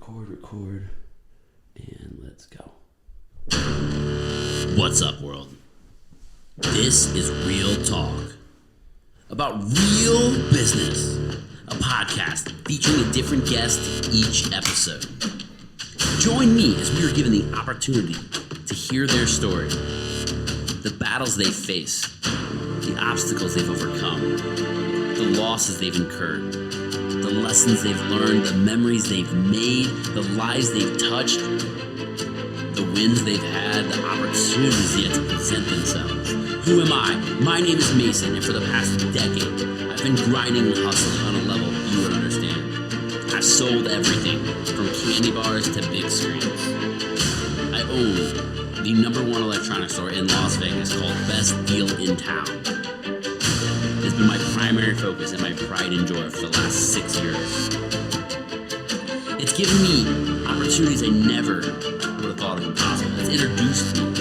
Record, and let's go. What's up, world? This is Real Talk about real business, a podcast featuring a different guest each episode. Join me as we are given the opportunity to hear their story, the battles they face, the obstacles they've overcome, the losses they've incurred, the lessons they've learned, the memories they've made, the lives they've touched, the wins they've had, the opportunities yet to present themselves. Who am I? My name is Mason, and for the past decade, I've been grinding and hustling on a level you would understand. I've sold everything, from candy bars to big screens. I own the #1 electronics store in Las Vegas called Best Deal in Town. It's been my primary focus and my pride and joy for the last 6 years. It's given me opportunities I never would have thought it possible. It's introduced me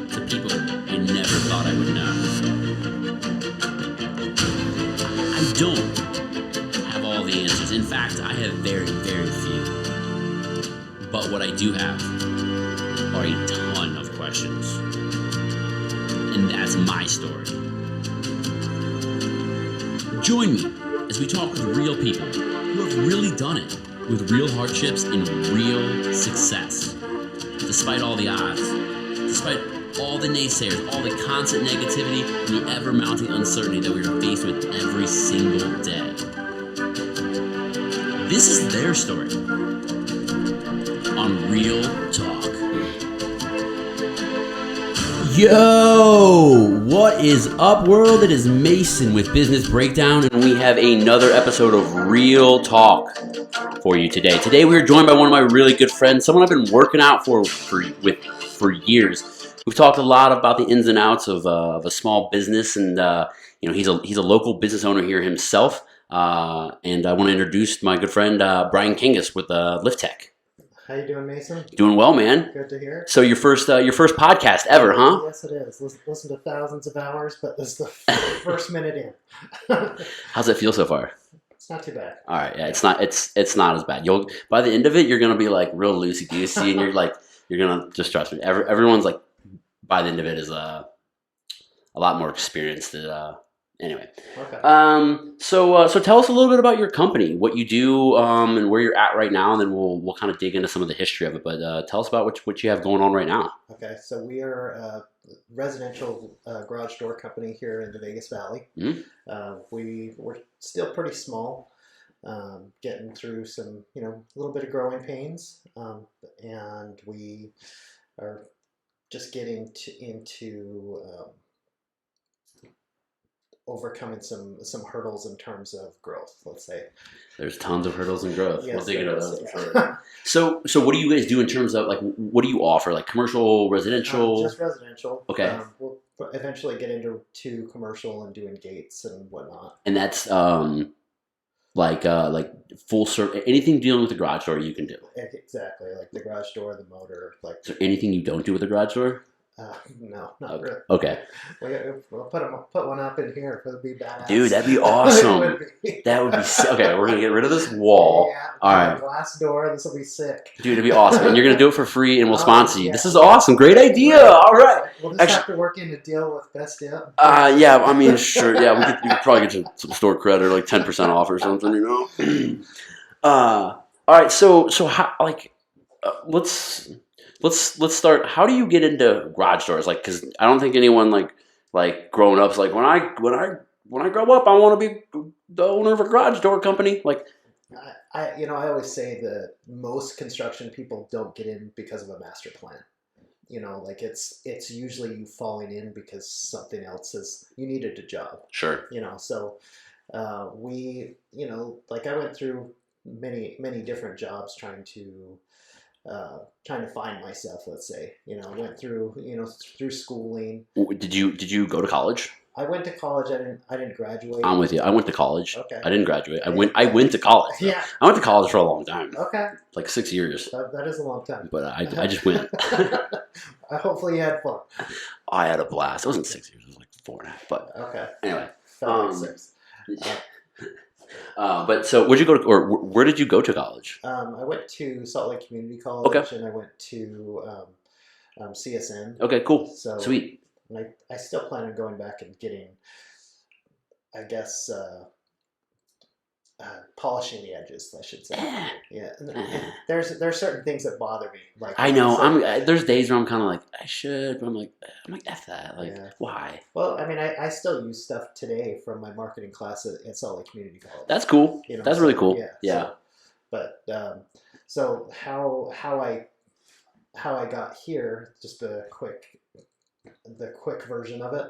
to people I never thought I would know. I don't have all the answers. In fact, I have very, very few. But what I do have are a ton of questions. And that's my story. Join me as we talk with real people who have really done it, with real hardships and real success. Despite all the odds, despite all the naysayers, all the constant negativity, and the ever-mounting uncertainty that we are faced with every single day. This is their story on Real Talk. Yo, what is up, world? It is Mason with Business Breakdown, and we have another episode of Real Talk for you today. Today we are joined by one of my really good friends, someone I've been working out for years. We've talked a lot about the ins and outs of a small business, and he's a local business owner here himself. And I want to introduce my good friend Brian Kangas with Lift Tech. How you doing, Mason? Doing well, man. Good to hear. So your first podcast ever, huh? Yes, it is. Listen to thousands of hours, but this is the first minute in. How's it feel so far? It's not too bad. All right, yeah, it's not as bad. You'll by the end of it, you're gonna be like real loosey goosey, and you're gonna just trust me. Everyone's like by the end of it is a lot more experienced. Anyway, Okay. So tell us a little bit about your company, what you do, and where you're at right now, and then we'll kind of dig into some of the history of it. But tell us about what you have going on right now. Okay, so we are a residential garage door company here in the Vegas Valley. Mm-hmm. We're still pretty small, getting through some, a little bit of growing pains, and we are just getting into overcoming some hurdles in terms of growth, let's say. There's tons of hurdles in growth. Yes, we'll dig into those yeah. for sure. So what do you guys do in terms of, like, what do you offer? Like commercial, residential? Just residential. Okay. We'll eventually get into commercial and doing gates and whatnot. And that's like full service, anything dealing with the garage door you can do. Exactly, like the garage door, the motor, like. Is there anything you don't do with the garage door? No, not really. Okay. We'll put one up in here. It'll be badass. Dude, that'd be awesome. That would be okay. We're gonna get rid of this wall. Yeah, all right. Glass door. This will be sick. Dude, it'd be awesome. And you're gonna do it for free, and we'll sponsor you. Yeah. This is awesome. Great idea. All right. We'll just have to work in a deal with Best Deal. Yeah. I mean, sure. Yeah, we could probably get some store credit, like 10% off or something. All right. So how, like, Let's start. How do you get into garage doors? Like, because I don't think anyone like growing up's like when I grow up I want to be the owner of a garage door company. Like, I always say that most construction people don't get in because of a master plan. Like it's usually you falling in because something else you needed a job. Sure. So we like I went through many different jobs trying to find myself, let's say. I went through through schooling. Did you go to college? I went to college. I didn't graduate. I'm with you. I went to college. Okay. I didn't graduate. I went to college. Though. Yeah. I went to college for a long time. Okay. Like 6 years. That is a long time. But I just went. Hopefully you had fun. I had a blast. It wasn't 6 years. It was like 4.5. But Okay. anyway. 5 6. But so, where'd you go to, or where did you go to college? I went to Salt Lake Community College, Okay. and I went to CSN. Okay, cool, So sweet. I still plan on going back and getting, I guess, polishing the edges, I should say. Yeah, and there's certain things that bother me. Like I know. so, There's days where I'm kind of like I should, but I'm like F that. Like Yeah. why? Well, I mean, I still use stuff today from my marketing class at Salt Lake Community College. That's cool. You know, That's so, really cool. Yeah. Yeah. But so how I got here, just the quick version of it.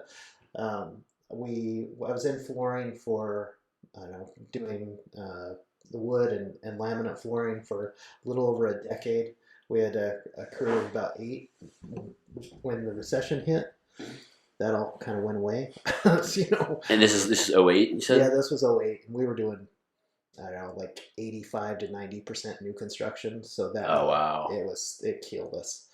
I was in flooring for, I don't know, doing the wood and laminate flooring for a little over a decade. We had a crew of about 8 when the recession hit. That all kind of went away. So, And this is 08, you said? yeah, this was 08. We were doing, I don't know, like 85 to 90% new construction. So that Oh wow. it killed us.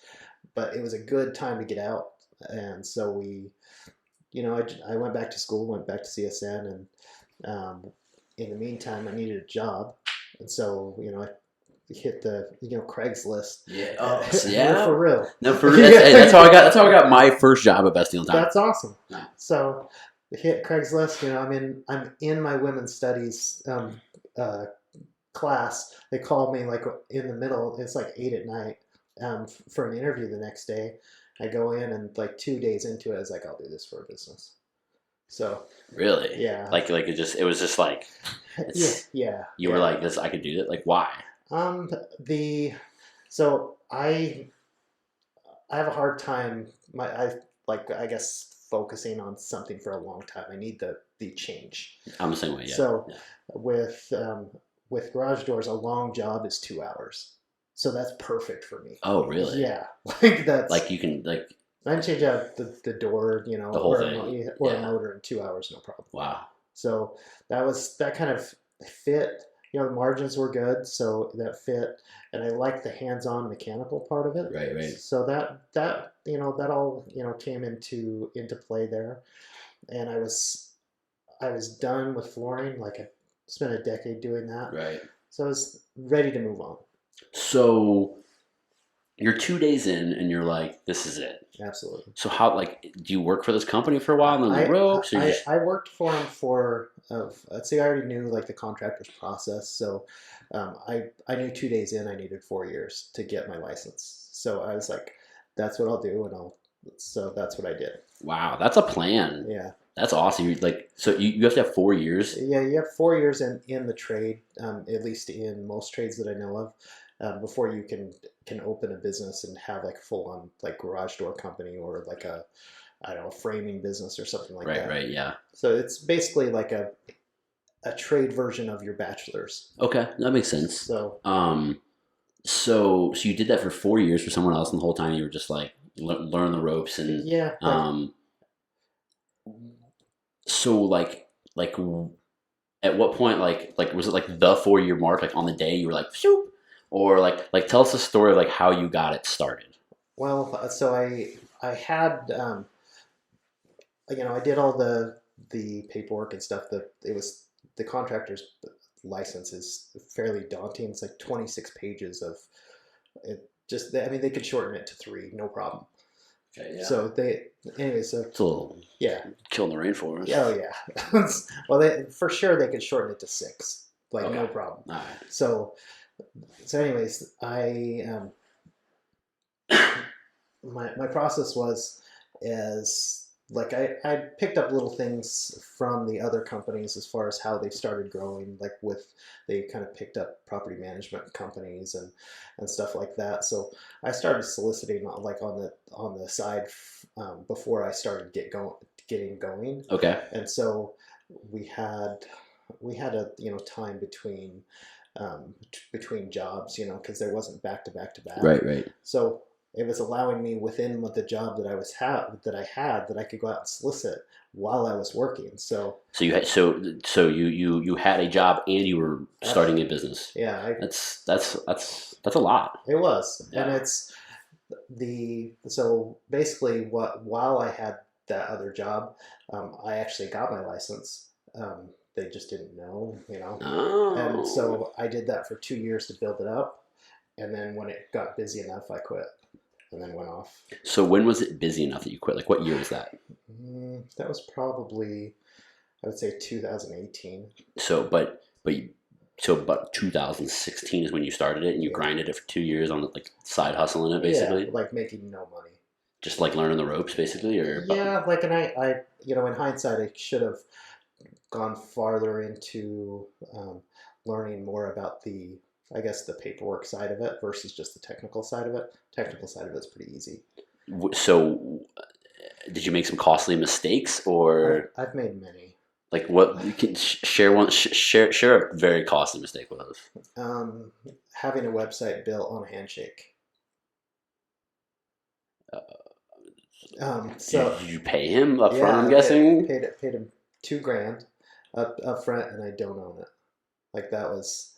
But it was a good time to get out, and so I went back to school, went back to CSN, and in the meantime, I needed a job, and so I hit the Craigslist. Yeah. Yeah, for real. No, for real. Hey, that's how I got my first job at Best Deal in Town. That's awesome. No. So hit Craigslist. I'm in my women's studies class. They called me like in the middle. It's like 8 at night for an interview the next day. I go in, and like 2 days into it, I was like, I'll do this for a business. So Really? yeah, Like it was just like yeah. You were like this. I could do it. Like why? So I have a hard time. I guess focusing on something for a long time. I need the change. I'm the same way. Yeah. So yeah. with garage doors, a long job is 2 hours. So that's perfect for me. Oh really? Yeah, like that's like you can like. I can change out the door, the whole or thing. a motor in 2 hours, no problem. Wow. So that kind of fit. The margins were good, so that fit, and I like the hands-on mechanical part of it. Right. So that all came into play there, and I was done with flooring. Like I spent a decade doing that. Right. So I was ready to move on. So you're 2 days in, and you're like, "This is it." Absolutely. So how do you work for this company for a while and then the ropes? I worked for them for let's see, I already knew like the contractor's process, so I knew 2 days in I needed 4 years to get my license. So I was like, that's what I'll do, so that's what I did. Wow, that's a plan. Yeah. That's awesome. You have to have 4 years. Yeah, you have 4 years in the trade, at least in most trades that I know of, before you can open a business and have like a full-on like garage door company or like a, I don't know, framing business or something like that. Right, yeah. So it's basically like a trade version of your bachelor's. Okay, that makes sense. So so you did that for 4 years for someone else, and the whole time you were just like learn the ropes and yeah. So like at what point like was it like the 4 year mark, like on the day you were like Phew! Or like tell us the story of like how you got it started. Well, so I had I did all the paperwork and stuff. It was the contractor's license is fairly daunting. It's like 26 pages of it. They could shorten it to 3, no problem. Okay, yeah. So it's a little killing the rainforest. Oh yeah. Well, for sure they could shorten it to 6, like no problem. All right. So anyways, I my process was as like I picked up little things from the other companies as far as how they started growing, like they kind of picked up property management companies and stuff like that. So I started soliciting like on the side before I started getting going. Okay. And so we had a time between jobs, because there wasn't back to back. Right. So it was allowing me within the job that I had that I could go out and solicit while I was working. So you had you had a job and you were starting a business. Yeah, that's a lot. It was, yeah. And it's so basically while I had that other job, I actually got my license they just didn't know, Oh. And so I did that for 2 years to build it up, and then when it got busy enough, I quit, and then went off. So when was it busy enough that you quit? Like what year was that? That was probably, I would say, 2018. So, but 2016 is when you started it, and you Yeah. grinded it for 2 years on like side hustling it, basically. Yeah, like making no money. Just like learning the ropes, basically, or Yeah, like, and I, in hindsight, I should have gone farther into learning more about I guess, the paperwork side of it versus just the technical side of it. Technical side of it's pretty easy. So, did you make some costly mistakes, or I've made many. like what? You can share one. Share a very costly mistake with us. Having a website built on Handshake. So Did you pay him up yeah, front? I'm guessing. paid him $2,000 up front, and I don't own it. Like that was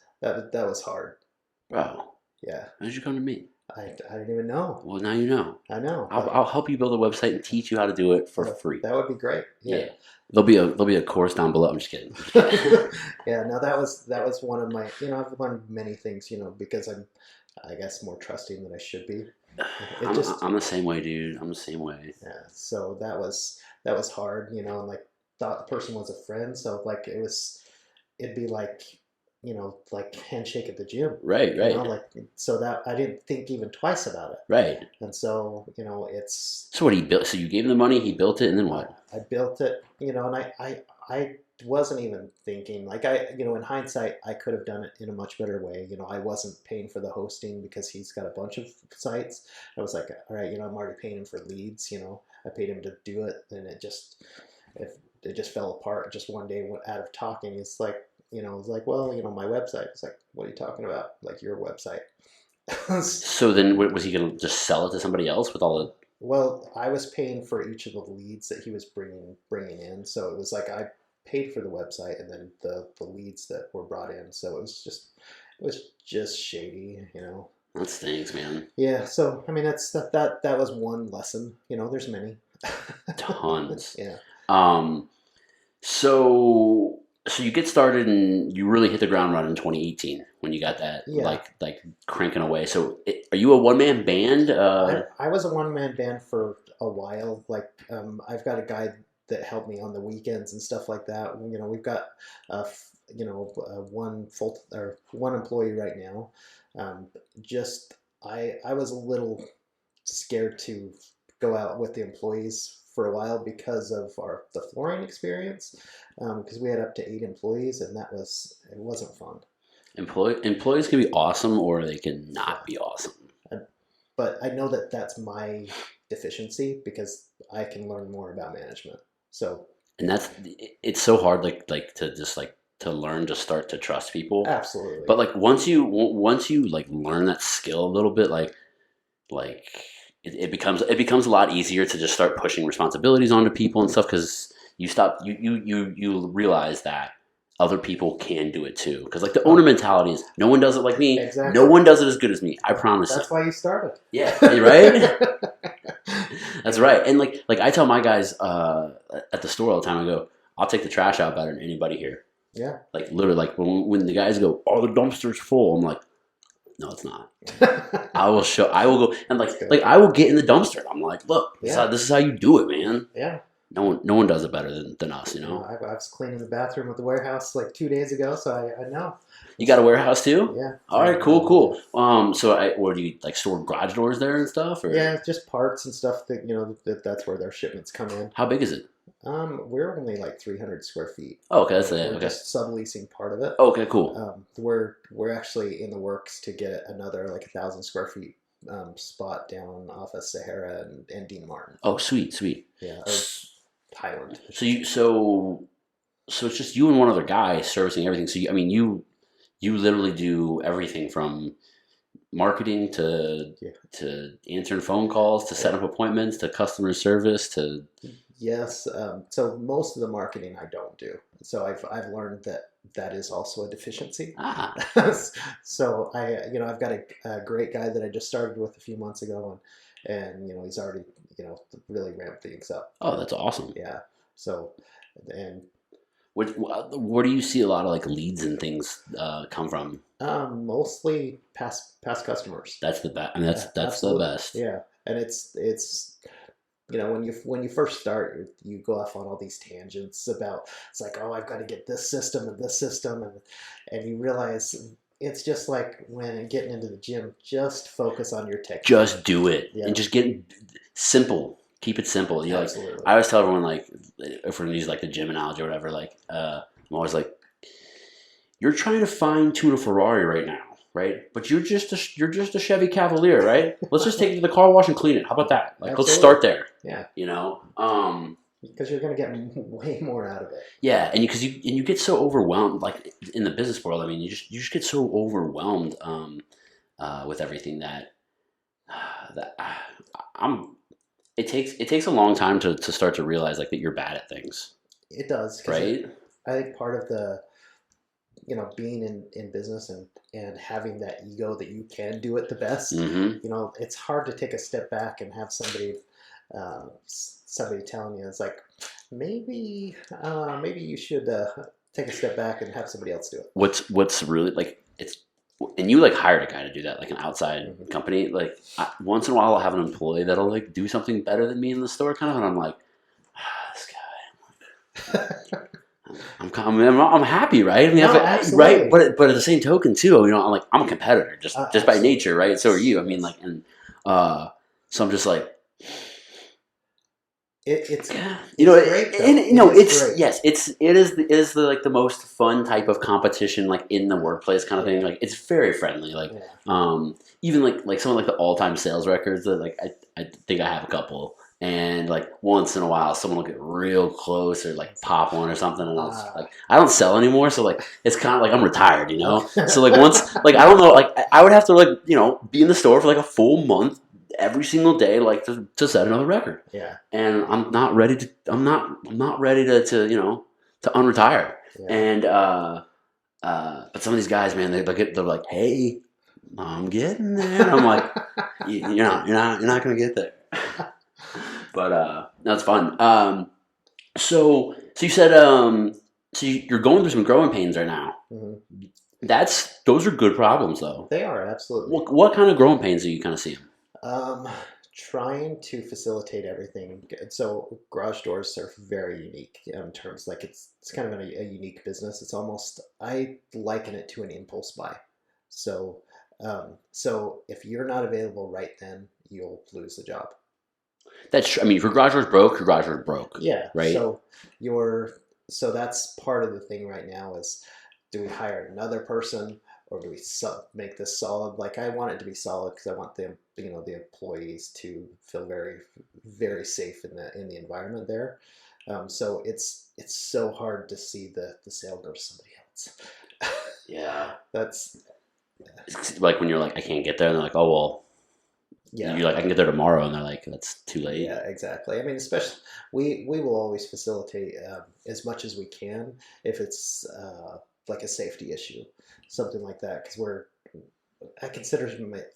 hard. Bro, Yeah, how did you come to me? I didn't even know. Well, now you know. I know. I'll help you build a website and teach you how to do it for free. That would be great. Yeah. There'll be a course down below. I'm just kidding. Yeah. No, that was one of my. I've learned many things. Because I'm, I guess, more trusting than I should be. I'm the same way, dude. I'm the same way. Yeah. So that was hard. And like thought the person was a friend. So like it'd be like, like handshake at the gym. Right. Like, so that I didn't think even twice about it. Right. And so, it's. So what he built? So you gave him the money, he built it, and then what? I built it, and I wasn't even thinking, like, in hindsight, I could have done it in a much better way. I wasn't paying for the hosting because he's got a bunch of sites. I was like, all right, I'm already paying him for leads. I paid him to do it, and it just fell apart. Just one day, out of talking, it's like, it was like, well, my website. It's like, what are you talking about? Like, your website. So then, was he going to just sell it to somebody else with all the? Well, I was paying for each of the leads that he was bringing in, so it was like I paid for the website and then the leads that were brought in. So it was just shady. That stinks, man. Yeah. So I mean, that was one lesson. There's many. Tons. Yeah. So you get started and you really hit the ground running in 2018 when you got that like cranking away. So are you a one-man band? I was a one-man band for a while. Like I've got a guy that helped me on the weekends and stuff like that. We've got one employee right now. I was a little scared to go out with the employees for a while because of the flooring experience, because we had up to 8 employees, and it wasn't fun. Employees can be awesome or they can not be awesome. But I know that that's my deficiency because I can learn more about management. So, and it's so hard, like to just like to learn to start to trust people. Absolutely. But like once you like learn that skill a little bit, like it becomes a lot easier to just start pushing responsibilities onto people and stuff, because you realize that other people can do it too. Because like the owner mentality is, no one does it like me. Exactly. No one does it as good as me. I promise. That's why you started. Yeah, right. That's right. And like I tell my guys at the store all the time, I go, I'll take the trash out better than anybody here. Yeah. Like literally, like when the guys go, oh, the dumpster's full, I'm like, no, it's not. I will go and like I will get in the dumpster. I'm like, look, this is how you do it, man. Yeah. No one does it better than us, you know. I was cleaning the bathroom at the warehouse like 2 days ago, so I know. You got a warehouse too? Yeah. All right, cool. So where do you like store garage doors there and stuff? Or? Yeah, just parts and stuff that that's where their shipments come in. How big is it? We're only like 300 square feet. Oh, okay, that's it. We're Okay. just subleasing part of it. Oh, okay, cool. We're actually in the works to get another like 1,000 square feet spot down off of Sahara and Dean Martin. Oh, sweet. Yeah, Highland. So it's just you and one other guy servicing everything. So you literally do everything from marketing to answering phone calls to setting up appointments to customer service to. Yes. So most of the marketing I don't do. So I've learned that is also a deficiency. Ah. So I've got a great guy that I just started with a few months ago, and he's already really ramped things up. Oh, that's awesome. Yeah. So and Where do you see a lot of like leads and things come from? Mostly past customers. That's the best. I mean, that's the Absolutely. best. Yeah, and it's when you first start, you go off on all these tangents about it's like, oh, I've got to get this system and this system, and you realize it's just like when getting into the gym, just focus on your technique. Just do it Yeah. and just get simple. Keep it simple. You like. Absolutely. I always tell everyone like, if we're gonna use like the gym analogy or whatever, like I'm always like, you're trying to fine tune a Ferrari right now, right? But you're just a Chevy Cavalier, right? Let's just take it to the car wash and clean it. How about that? Like, let's start there. Yeah. You know. Because you're going to get way more out of it. Yeah, and you get so overwhelmed, like in the business world. I mean, you just get so overwhelmed with everything that I'm. It takes a long time to start to realize like that you're bad at things. It does, right? I think part of the being in business and having that ego that you can do it the best. Mm-hmm. It's hard to take a step back and have somebody telling you, it's like, maybe you should take a step back and have somebody else do it. What's really like and you like hired a guy to do that, like an outside company. Like once in a while, I'll have an employee that'll like do something better than me in the store, kind of, and I'm like, this guy. I'm happy, right? I mean, right? But at the same token, too, I'm a competitor, just by nature, right? So are you. I mean, like, and so I'm just like. It's great, great. Yes, it is the like the most fun type of competition, like in the workplace kind of thing. Like it's very friendly. Like even like some of like the all time sales records that like I think I have a couple, and like once in a while someone will get real close or like pop one or something, and it's like I don't sell anymore, so like it's kind of like I'm retired, So like once like I don't know, like I would have to like be in the store for like a full month. Every single day, like to set another record. Yeah. And I'm not ready to. I'm not ready to unretire. Yeah. And but some of these guys, man, they're like, hey, I'm getting there. I'm like, you're not gonna get there. But that's fun. So you said so you're going through some growing pains right now. Mm-hmm. Those are good problems though. They are, absolutely. What kind of growing pains do you kind of see? Trying to facilitate everything. So garage doors are very unique in terms, like it's kind of a unique business. It's almost, I liken it to an impulse buy. So if you're not available right then, you'll lose the job. That's true. I mean, if your garage door's broke, your garage door's broke. Yeah. Right. So that's part of the thing right now is, do we hire another person? Or do we make this solid? Like I want it to be solid because I want them, the employees to feel very, very safe in the environment there. So it's so hard to see the sale go to somebody else. Yeah, that's like when you're like, I can't get there, and they're like, oh well. Yeah, you're like, I can get there tomorrow, and they're like, that's too late. Yeah, exactly. I mean, especially we will always facilitate as much as we can if it's like a safety issue. Something like that, because I consider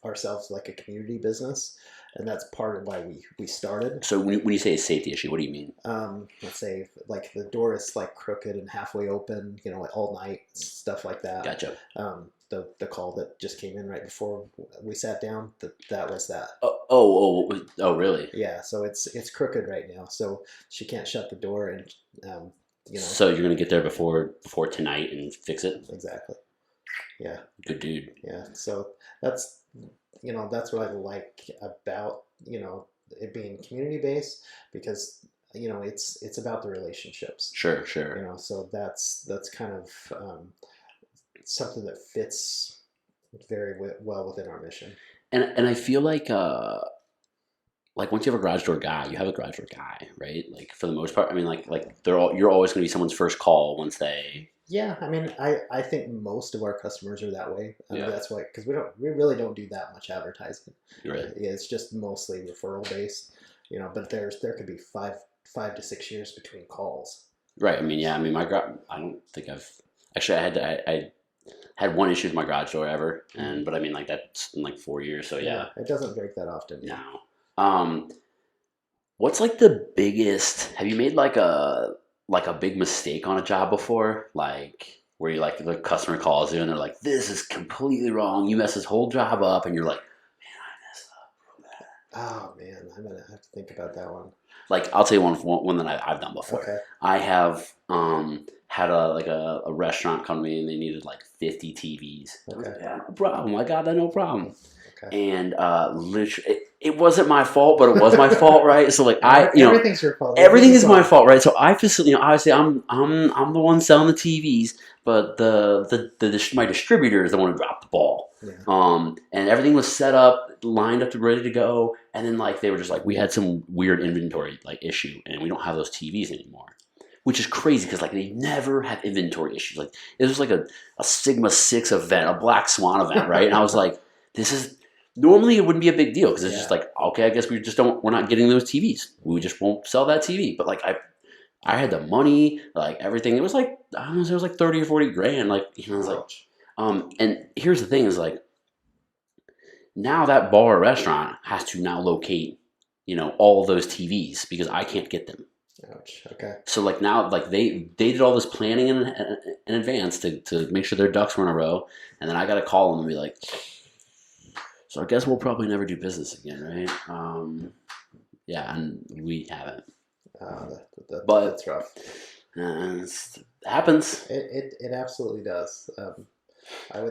ourselves like a community business, and that's part of why we started. So when you say a safety issue, what do you mean? Let's say like the door is like crooked and halfway open, like all night, stuff like that. Gotcha. The call that just came in right before we sat down, that was that. Oh, really? Yeah. So it's crooked right now, so she can't shut the door, and So you're gonna get there before tonight and fix it. Exactly. Yeah. Good dude. Yeah. So that's what I like about, it being community based, because, it's about the relationships. Sure. So that's kind of something that fits very well within our mission. And I feel like once you have a garage door guy, you have a garage door guy, right? Like for the most part, I mean, like you're always going to be someone's first call once they. Yeah, I mean, I think most of our customers are that way. That's why, because we really don't do that much advertising. Right. It's just mostly referral based, But there could be 5 to 6 years between calls. Right. I mean, yeah. I mean, I don't think I've actually. I had one issue with my garage door ever, but I mean, like that's in like 4 years. So yeah. It doesn't break that often. No. What's like the biggest? Have you made like a like a big mistake on a job before, like where you like the customer calls you and they're like, "This is completely wrong. You messed this whole job up," and you're like, "Man, I messed up real bad." Oh man, I'm gonna have to think about that one. Like I'll tell you one that I've done before. Okay. I have had a restaurant come to me and they needed like 50 TVs. I was Okay. like, yeah, no problem. I got that, no problem. Okay. And literally, it wasn't my fault, but it was my fault, right? So like Everything's your fault. everything is my fault, right? So I facilitate, obviously I'm the one selling the TVs, but my distributor is the one who dropped the ball. Yeah. And everything was set up, lined up, ready to go, and then like they were just like, we had some weird inventory like issue, and we don't have those TVs anymore, which is crazy because like they never have inventory issues. Like it was like a Sigma 6 event, a Black Swan event, right? And I was like, this is. Normally, it wouldn't be a big deal because it's just like, okay, I guess we're not getting those TVs. We just won't sell that TV. But like, I had the money, like everything. It was like, I don't know, it was like 30 or 40 grand. Like, I was like, and here's the thing is like, now that bar or restaurant has to now locate, all of those TVs because I can't get them. Ouch. Okay. So like now, like they did all this planning in advance to make sure their ducks were in a row. And then I got to call them and be like, so I guess we'll probably never do business again, right? Yeah, and we haven't. But that's rough. It happens. It absolutely does. I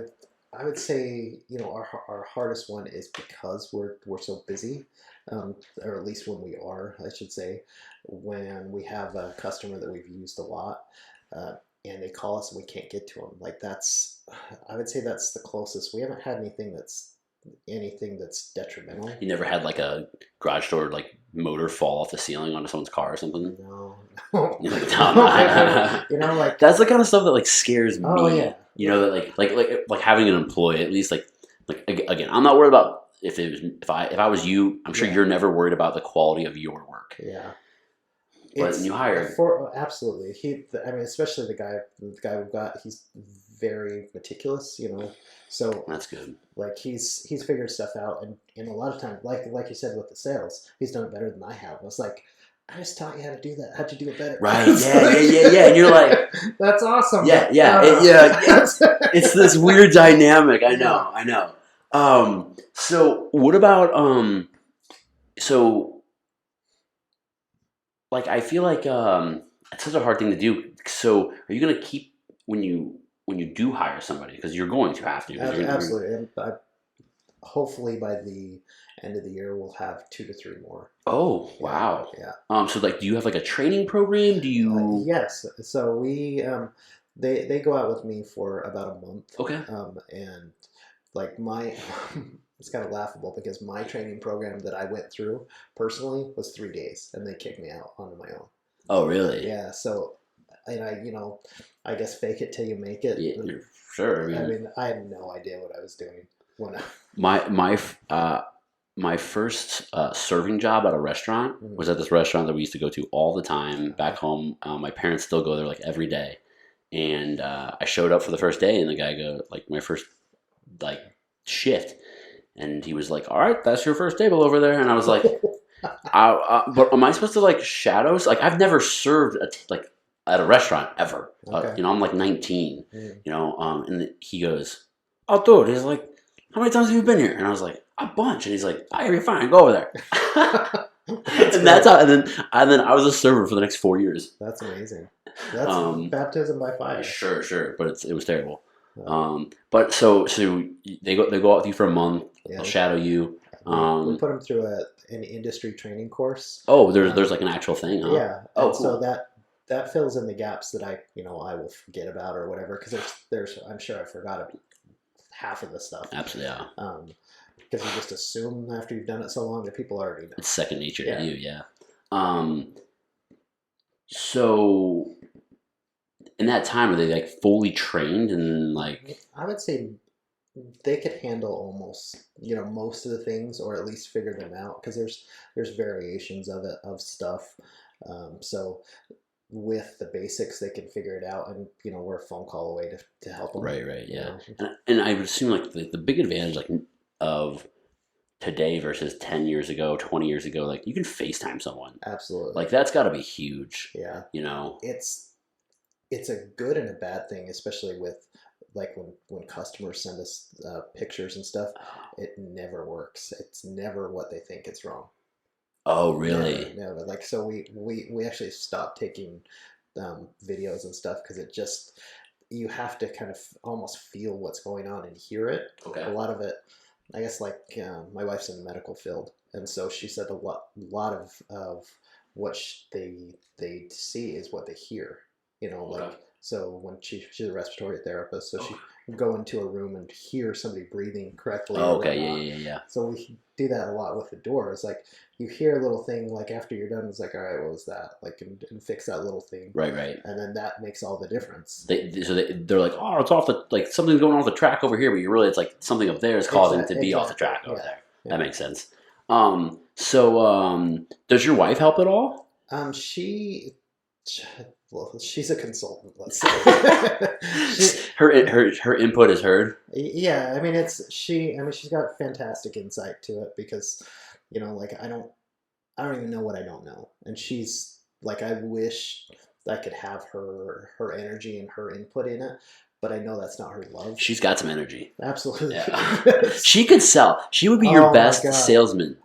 would say our hardest one is because we're so busy, or at least when we are, I should say, when we have a customer that we've used a lot. And they call us and we can't get to them. Like I would say that's the closest. We haven't had anything that's detrimental. You never had like a garage door like motor fall off the ceiling onto someone's car or something? No. You're like, no. Like that's the kind of stuff that like scares me. Oh yeah. That like having an employee at least like again, I'm not worried about if I was you, I'm sure you're never worried about the quality of your work. Yeah. But when you hire, absolutely. Especially the guy we've got, he's very meticulous, So that's good. Like he's figured stuff out, and a lot of times, like you said with the sales, he's done it better than I have. I was like, I just taught you how to do that. How'd you do it better? Right? Yeah. And you're like, that's awesome. Yeah. It's this weird dynamic. I know. So what about so. Like I feel like it's such a hard thing to do. So are you going to keep when you do hire somebody because you're going to have to? Absolutely. And hopefully by the end of the year we'll have 2 to 3 more. Oh wow! Yeah. So like, do you have like a training program? Do you? Yes. So we they go out with me for about a month. Okay. And like it's kind of laughable because my training program that I went through personally was 3 days, and they kicked me out onto my own. Oh, really? Yeah. So, and I guess fake it till you make it. Yeah, sure. I mean, I had no idea what I was doing when my first serving job at a restaurant was at this restaurant that we used to go to all the time back home. My parents still go there like every day, and I showed up for the first day, and the guy like my first like shift. And he was like, "All right, that's your first table over there." And I was like, "But am I supposed to like shadows? Like I've never served like at a restaurant ever. Okay. I'm like 19. And he goes, "Oh, dude," he's like, "How many times have you been here?" And I was like, "A bunch." And he's like, "Oh, you're fine. Go over there." That's how. And then I was a server for the next 4 years. That's amazing. That's baptism by fire. Sure, but it was terrible. But so they go out with you for a month. They'll shadow you. We put them through an industry training course. Oh, there's like an actual thing, huh? Yeah. Oh, cool. So that fills in the gaps that I will forget about or whatever, because there's I'm sure I forgot half of the stuff. Absolutely, yeah. Because you just assume after you've done it so long that people already know. It's second nature to you, yeah. So in that time, are they like fully trained and like? I would say they could handle almost most of the things, or at least figure them out, because there's variations of stuff. So with the basics, they can figure it out, and we're a phone call away to help them. Right, yeah. And I would assume like the big advantage like of today versus 10 years ago, 20 years ago, like you can FaceTime someone. Absolutely. Like that's got to be huge. Yeah. You know, It's a good and a bad thing, especially with like when customers send us pictures and stuff. It never works. It's never what they think it's wrong. oh, really? Never. Like, so we actually stopped taking videos and stuff because it just, you have to kind of almost feel what's going on and hear it. Okay. A lot of it, I guess, like my wife's in the medical field, and so she said a lot of what they see is what they hear. You know, like, Okay. so when she's a respiratory therapist, so she can go into a room and hear somebody breathing correctly. Oh, or okay. whatnot. Yeah. So we do that a lot with the door. It's like you hear a little thing, like after you're done, it's like, all right, what was that? Like, and fix that little thing. Right. And then that makes all the difference. They're like, oh, it's off the, like something's going off the track over here, but you really, it's like something up there is causing it to be off the track over there. Yeah. That makes sense. So does your wife help at all? Well, she's a consultant, let's say. her input is heard. Yeah, I mean, she's got fantastic insight to it because, you know, like I don't even know what I don't know, and she's like, I wish I could have her energy and her input in it, but I know that's not her love. She's got some energy. Absolutely. Yeah. She could sell. She would be your best salesman.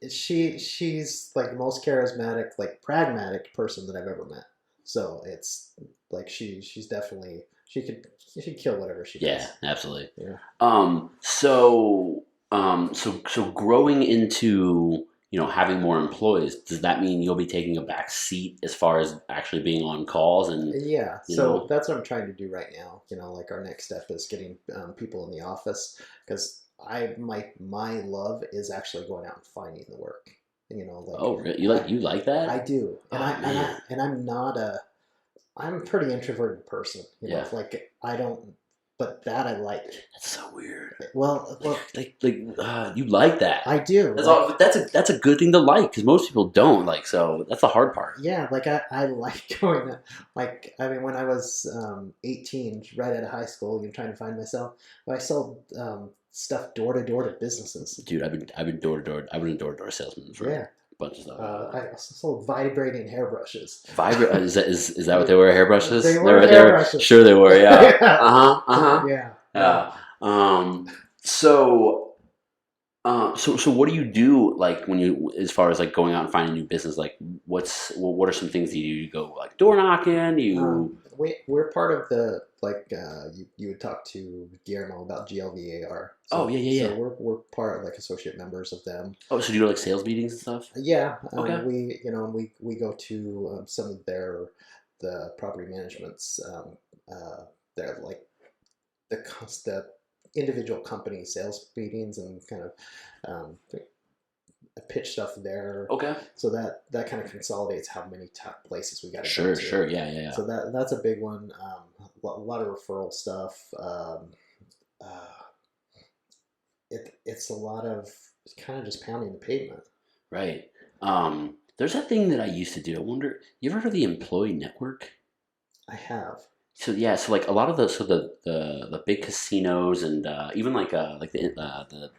She's like the most charismatic, like pragmatic person that I've ever met. So it's like she's definitely, she could kill whatever she does. Yeah, absolutely. Yeah. So growing into, you know, having more employees, does that mean you'll be taking a back seat as far as actually being on calls and? Yeah. You So know? that's what I'm trying to do right now. You know, like our next step is getting people in the office, because my love is actually going out and finding the work. You know, like, oh, really? You like that? I do, and I'm not I'm a pretty introverted person. You know, Yeah. like I don't, but that I like. That's so weird. Well, you like that? I do. That's like, all. That's a good thing to like, because most people don't like. So that's the hard part. Yeah, like I like going to, like, I mean, when I was 18, right out of high school, you're trying to find myself. I sold stuff door to door to businesses. Dude, I've been door to door. I've been a door to door salesman for a bunch of stuff. I also sold vibrating hairbrushes. Is that what they were? Hairbrushes? They were hairbrushes. Sure, they were. Yeah. Yeah. So what do you do, like, when you, as far as like going out and finding new business? Like, what are some things that you do? You go like door knocking? We're part of the, like, you would talk to Guillermo about GLVAR. So, yeah. So we're part of, like, associate members of them. Oh, so do you do like sales meetings and stuff? Yeah. Okay. We go to some of the property management's they're like the individual company sales meetings, and kind of pitch stuff there. Okay. So that kind of consolidates how many places we got to go to. Sure, yeah. So that's a big one. A lot of referral stuff. It's a lot of kind of just pounding the pavement. Right. There's that thing that I used to do. I wonder, you ever heard of the employee network? I have. So yeah, so like a lot of the big casinos and even like the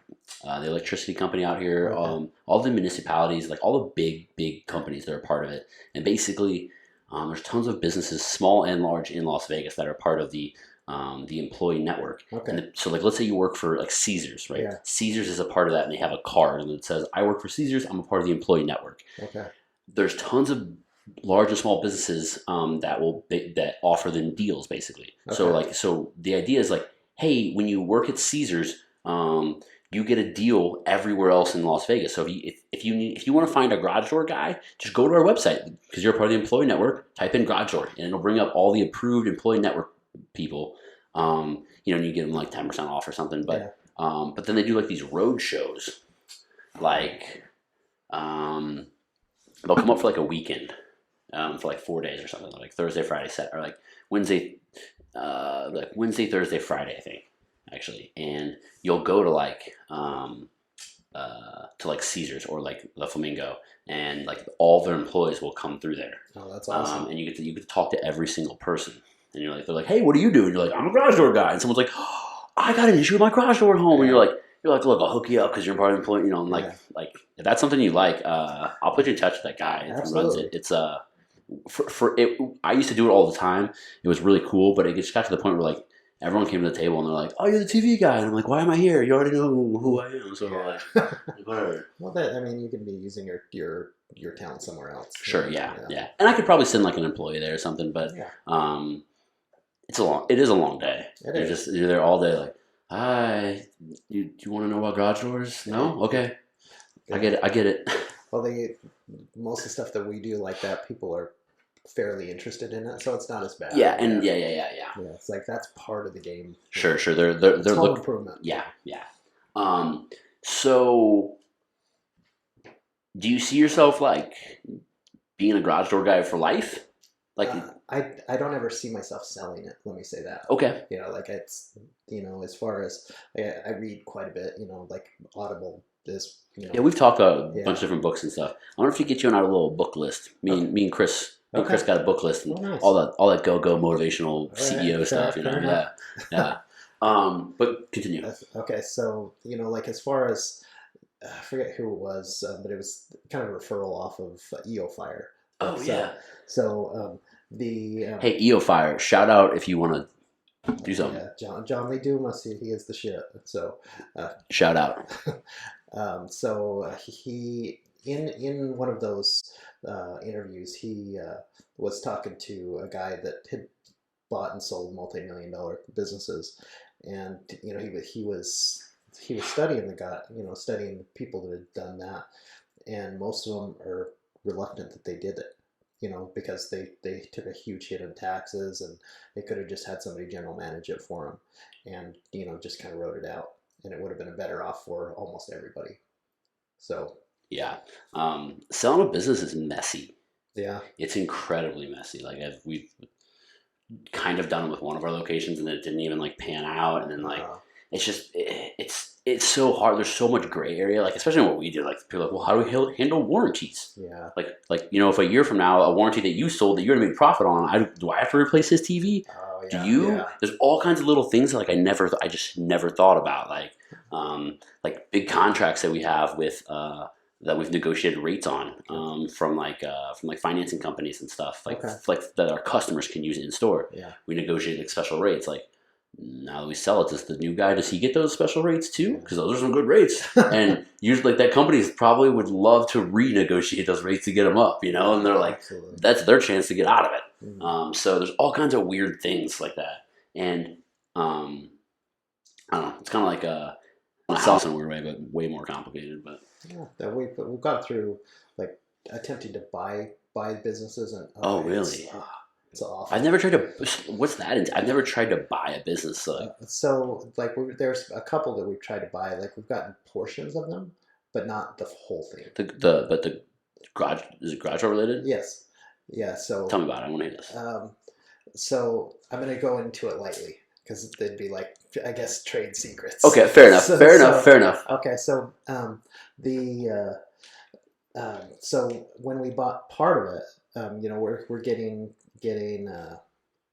electricity company out here, Okay. all the municipalities, like all the big companies that are part of it, and basically there's tons of businesses, small and large, in Las Vegas that are part of the employee network. Okay. And so like, let's say you work for like Caesars, right? Yeah. Caesars is a part of that, and they have a card and it says, "I work for Caesars. I'm a part of the employee network." Okay. There's tons of large and small businesses that offer them deals, basically. Okay. So the idea is like, hey, when you work at Caesars, you get a deal everywhere else in Las Vegas. So if you want to find a garage door guy, just go to our website, because you're a part of the employee network. Type in garage door, and it'll bring up all the approved employee network people. And you get them like 10% off or something. But but then they do like these road shows, like they'll come up for like a weekend. For like 4 days or something, like Thursday, Friday, or like Wednesday, Thursday, Friday, I think, actually. And you'll go to like Caesars or like the Flamingo, and like all their employees will come through there. Oh, that's awesome. And you get to talk to every single person, and they're like, hey, what do you do? And you're like, I'm a garage door guy. And someone's like, oh, I got an issue with my garage door at home. And you're like, you're like, look, I'll hook you up because you're part of the employee, and Yeah. like if that's something you like, I'll put you in touch with that guy who runs Absolutely. it. It's for it. I used to do it all the time. It was really cool, but it just got to the point where like everyone came to the table and they're like, "Oh, you're the TV guy," and I'm like, "Why am I here? You already know who I am." So like whatever. Well, you can be using your talent somewhere else. Sure, yeah. And I could probably send like an employee there or something, but Yeah. it is a long day. It You're there all day like, "Hi, you want to know about garage doors?" No? Okay. Yeah. I get it. Well, most of the stuff that we do like that, people are fairly interested in it, so it's not as bad. Yeah, and yeah. Yeah, it's like that's part of the game. Sure. They're It's home looking. improvement. Yeah. So do you see yourself like being a garage door guy for life? Like, I don't ever see myself selling it. Let me say that. okay. Like it's as far as I read quite a bit. Like Audible is. Yeah, we've talked a bunch of different books and stuff. I wonder if you get you on our little book list. Me and Chris. Me and Chris got a book list and nice. all that go motivational CEO stuff. Yeah. But continue. Okay, so like as far as I forget who it was, but it was kind of a referral off of EO Fire. Oh yeah. So the hey, EO Fire, shout out if you want to do something. Yeah, John Lee Dumas, he is the shit. So shout out. So he in one of those interviews, he was talking to a guy that had bought and sold multi-million-dollar businesses, and he was studying the guy, studying the people that had done that, and most of them are reluctant that they did it, because they took a huge hit in taxes, and they could have just had somebody general manage it for them, and just kind of wrote it out, and it would have been better off for almost everybody. So yeah, selling a business is messy. Yeah, it's incredibly messy. Like we've kind of done it with one of our locations, and it didn't even like pan out, and then like it's just it's so hard. There's so much gray area, like especially in what we do. Like people are like, well, how do we handle warranties? Yeah, like if a year from now a warranty that you sold that you're gonna make profit on, do I have to replace his TV? Oh, yeah, do you? Yeah. There's all kinds of little things that like I just never thought about, like big contracts that we have with that we've negotiated rates on from financing companies and stuff like that our customers can use in store. Yeah, we negotiate like special rates. Like now that we sell it, does the new guy, does he get those special rates too? Because those are some good rates. And usually, like that company probably would love to renegotiate those rates to get them up, and they're like, absolutely, that's their chance to get out of it. Mm-hmm. So there's all kinds of weird things like that, and I don't know. It's kind of like a house in a weird way, but way more complicated. But yeah, that we've gone through like attempting to buy businesses, and really? It's awful. I've never tried to. What's that? I've never tried to buy a business. So like there's a couple that we've tried to buy. Like we've gotten portions of them, but not the whole thing. But the garage, is it garage related? Yes. Yeah. So tell me about it. I want to hear this. So I'm going to go into it lightly because they'd be like, I guess, trade secrets. Okay, fair enough. Fair enough. Okay, so so when we bought part of it, we're getting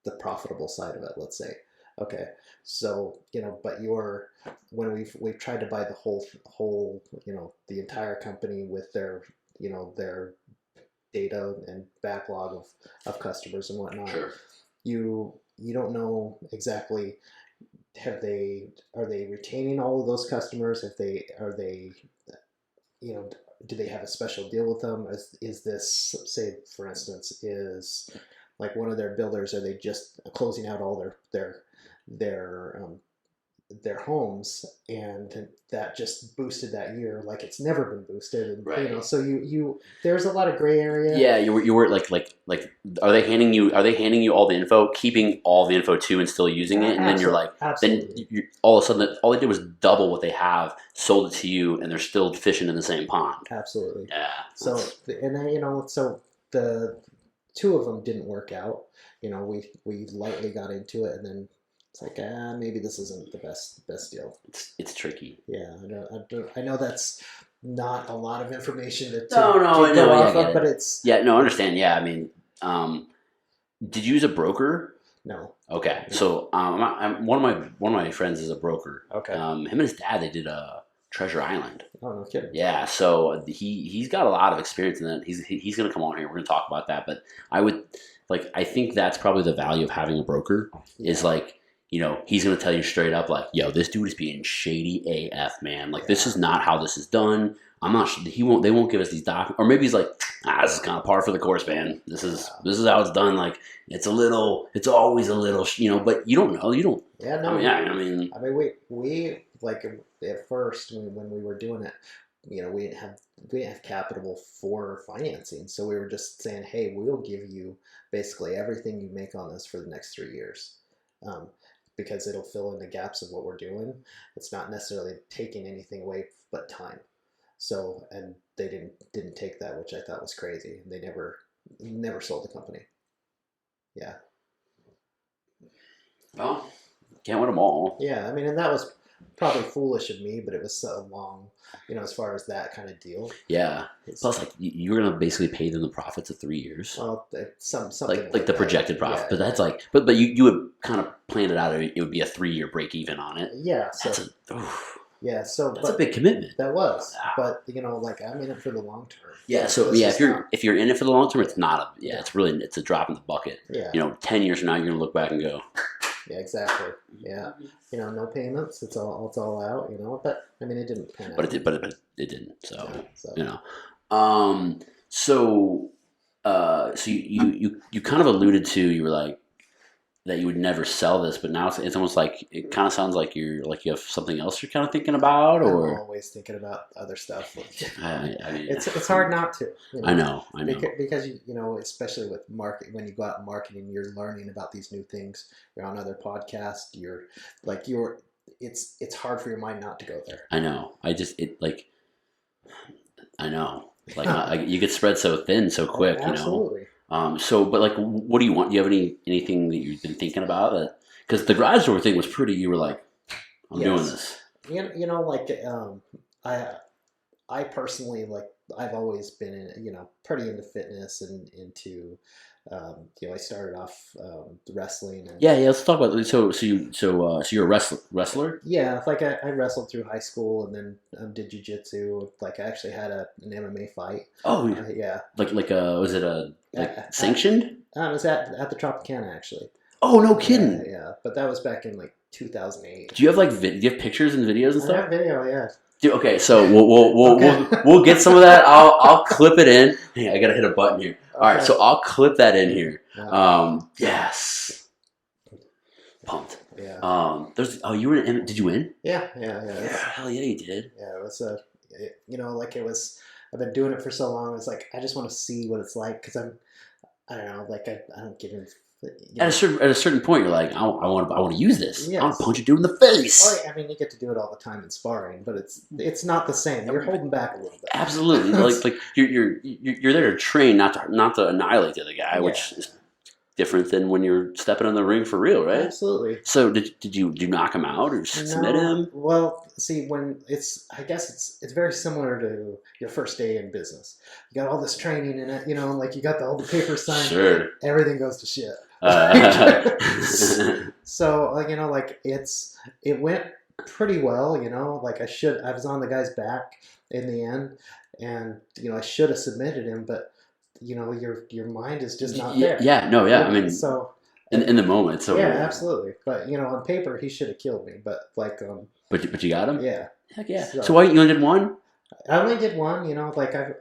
the profitable side of it, let's say. Okay, so but when we've tried to buy the whole the entire company with their their data and backlog of customers and whatnot. Sure. You don't know exactly, are they retaining all of those customers? Are they do they have a special deal with them? Is this, say for instance, is like one of their builders, are they just closing out all their homes, and that just boosted that year like it's never been boosted, and right. So you there's a lot of gray area. Yeah, you were like are they handing you all the info, keeping all the info too, and still using it, and then you're like, absolutely. Then all of a sudden all they did was double what they have, sold it to you, and they're still fishing in the same pond. Absolutely. Yeah. So and then so the two of them didn't work out. We lightly got into it, and then it's like, maybe this isn't the best deal. It's tricky. Yeah, I know that's not a lot of information to go off of, but it's... Yeah, no, I understand. Yeah, I mean, did you use a broker? No. Okay, No. so one of my friends is a broker. Okay. Him and his dad, they did Treasure Island. Oh, no kidding. Yeah, so he's got a lot of experience in that. He's going to come on here. We're going to talk about that. But I think that's probably the value of having a broker is like, you know, he's going to tell you straight up like, yo, this dude is being shady AF, man. Like, this is not how this is done. I'm not sure they won't give us these documents, or maybe he's like, this is kind of par for the course, man. This is how it's done. Like, it's always a little, you know, but you don't know. You don't. Yeah, no. I mean, we like at first when we were doing it, you know, we didn't have capital for financing, so we were just saying, hey, we'll give you basically everything you make on this for the next 3 years, because it'll fill in the gaps of what we're doing. It's not necessarily taking anything away but time. So, and they didn't take that, which I thought was crazy. They never sold the company. Yeah. well, can't win them all. Yeah, I mean, and that was probably foolish of me, but it was so long, you know, as far as that kind of deal. Yeah. Plus, like you were gonna basically pay them the profits of 3 years. Well, something like the projected profit, yeah, but that's like, but you would kind of plan it out. It would be a 3-year break even on it. Yeah. So That's a big commitment. That was, but you know, like I'm in it for the long term. Yeah. So yeah, if you're in it for the long term, it's not it's a drop in the bucket. Yeah. You know, 10 years from now, you're gonna look back and go. Yeah, exactly. Yeah. You know, no payments. It's all out. You know, but I mean, it didn't pan out. But it didn't. So, Yeah, so. You know, so you kind of alluded to, you were like that you would never sell this, but now it's almost like it kind of sounds like you have something else you're kind of thinking about, or I'm always thinking about other stuff. I mean, it's hard not to. You know? I know. Because you know, especially with market, when you go out and marketing, you're learning about these new things. You're on other podcasts. It's hard for your mind not to go there. I know. I know. Like you get spread so thin so quick. Absolutely. You know. But like, what do you want? Do you have anything that you've been thinking about? Because the garage door thing was pretty. You were like, I'm doing this. You know, like I personally, like, I've always been pretty into fitness and into you know, I started off wrestling. And, yeah. Let's talk about so you're a wrestler. Yeah, like I wrestled through high school and then did jiu-jitsu. Like I actually had an MMA fight. Oh yeah. Like was it sanctioned? I was at the Tropicana actually. Oh, no kidding. Yeah, but that was back in like 2008. Do you have do you have pictures and videos and stuff? I have video, yeah. Dude, okay, so we'll get some of that. I'll clip it in. Hey, I gotta hit a button here. All right, so I'll clip that in here. Yes, pumped. Yeah. You were in. Did you win? Yeah. Hell yeah, you did. Yeah, it was you know, like it was. I've been doing it for so long. It's like I just want to see what it's like because I don't know, like I don't get in. At a certain point, you're like, I want to use this. Yes. I want to punch a dude in the face. Oh, yeah, I mean, you get to do it all the time in sparring, but it's not the same. You're holding back a little bit. Absolutely, like you're there to train, not to annihilate the other guy, which is different than when you're stepping in the ring for real, right? Absolutely. So did you knock him out or submit him? Well, see, I guess it's very similar to your first day in business. You got all this training in it, you know, like you got all the papers signed. Sure. Everything goes to shit. So, like, you know, like it went pretty well, you know, like I was on the guy's back in the end, and you know, I should have submitted him, but you know, your mind is just not there. Yeah, no, yeah. I mean, so in the moment, so yeah, absolutely. But you know, on paper, he should have killed me. But like, but you got him. Yeah. Heck yeah. So why you only did one? I only did one. You know, like I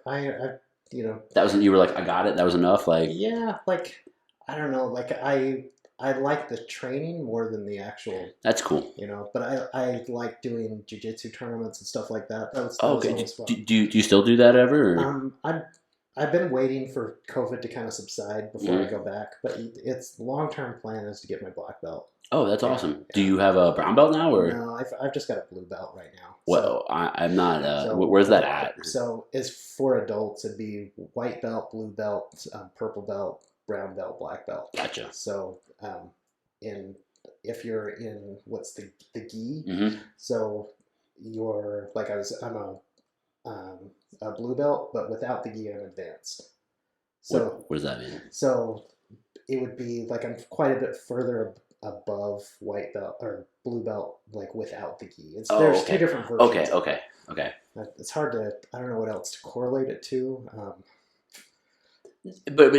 you know. That was you were like, I got it. That was enough. Like yeah, like I don't know, like I like the training more than the actual. That's cool. You know, but I like doing jiu-jitsu tournaments and stuff like that. That was okay. Do you still do that ever? Or? I've been waiting for COVID to kind of subside before I go back, but its long-term plan is to get my black belt. Oh, that's awesome. Yeah. Do you have a brown belt now, or no? I've just got a blue belt right now. Well, I'm not. Where's that at? So, as for adults, it'd be white belt, blue belt, purple belt, brown belt, black belt. Gotcha. So, if you're in what's the gi, mm-hmm. so you're like I'm a blue belt, but without the gi, I'm advanced. So what does that mean? So it would be like I'm quite a bit further above white belt or blue belt, like without the gi. There's two different versions. Okay. It's hard to, I don't know what else to correlate it to. But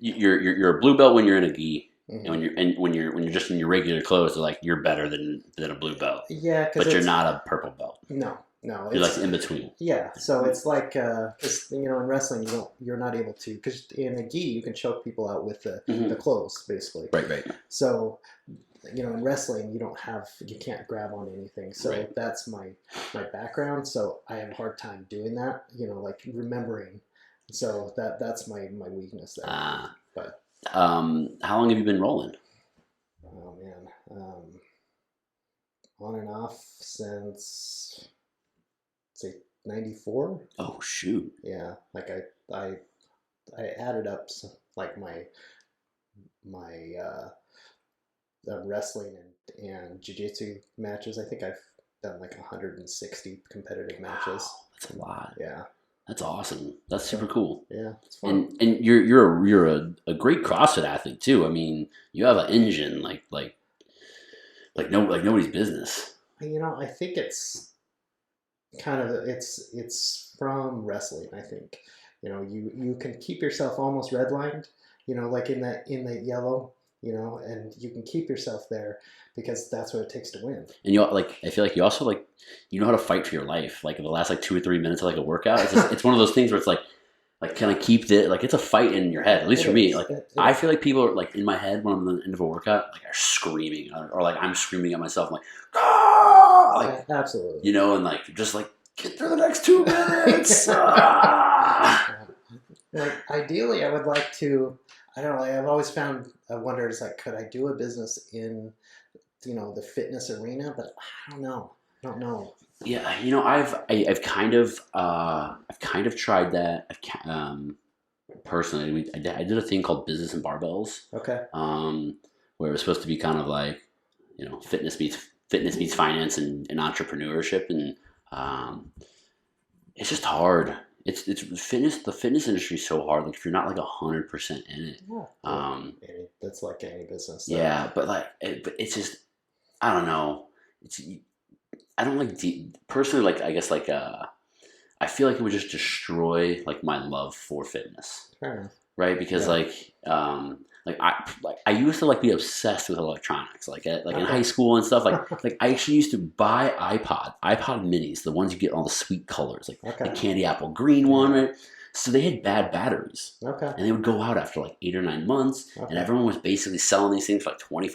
you're a blue belt when you're in a gi, Mhm. and when you're just in your regular clothes, they're like you're better than a blue belt. Yeah, But you're not a purple belt. no, You're like in between. yeah. So it's like, 'cause, in wrestling, you're not able to, because in a gi you can choke people out with the clothes, basically. Right. So, in wrestling you can't grab on anything. So Right. that's my background. So I have a hard time doing that. Like remembering. So that's my weakness there. But how long have you been rolling? oh man, on and off since say '94. Oh shoot. Yeah, like I added up like my wrestling and jiu-jitsu matches. I think I've done like 160 competitive matches. Wow, that's a lot. Yeah, That's awesome. That's super cool. yeah, it's fun. And you're a great CrossFit athlete too. I mean, you have an engine like nobody's business. I think it's kind of it's from wrestling. I think you can keep yourself almost redlined. Like in that yellow. And you can keep yourself there because that's what it takes to win. And I feel like you also you know how to fight for your life. Like in the last 2 or 3 minutes of a workout, it's one of those things where it's like can I keep it? It's a fight in your head. At least for me, I feel like people are in my head when I'm at the end of a workout, are screaming or I'm screaming at myself, I'm like, ah! Absolutely. And just get through the next 2 minutes. Ideally, I would like to. I don't know. I've always wondered, could I do a business in, the fitness arena? But I don't know. Yeah, I've kind of tried that. Personally, I did a thing called Business and Barbells. Okay. Where it was supposed to be kind of fitness meets finance and entrepreneurship, and it's just hard. It's fitness. The fitness industry is so hard. If you're not 100% in it, that's like any business. Yeah, but it's just I don't know. I don't personally I guess I feel like it would just destroy my love for fitness. Fair enough. Right, because I used to be obsessed with electronics, in high school and stuff. I actually used to buy iPod minis, the ones you get all the sweet colors, the candy apple green one, right? So they had bad batteries, and they would go out after 8 or 9 months, and everyone was basically selling these things for $25.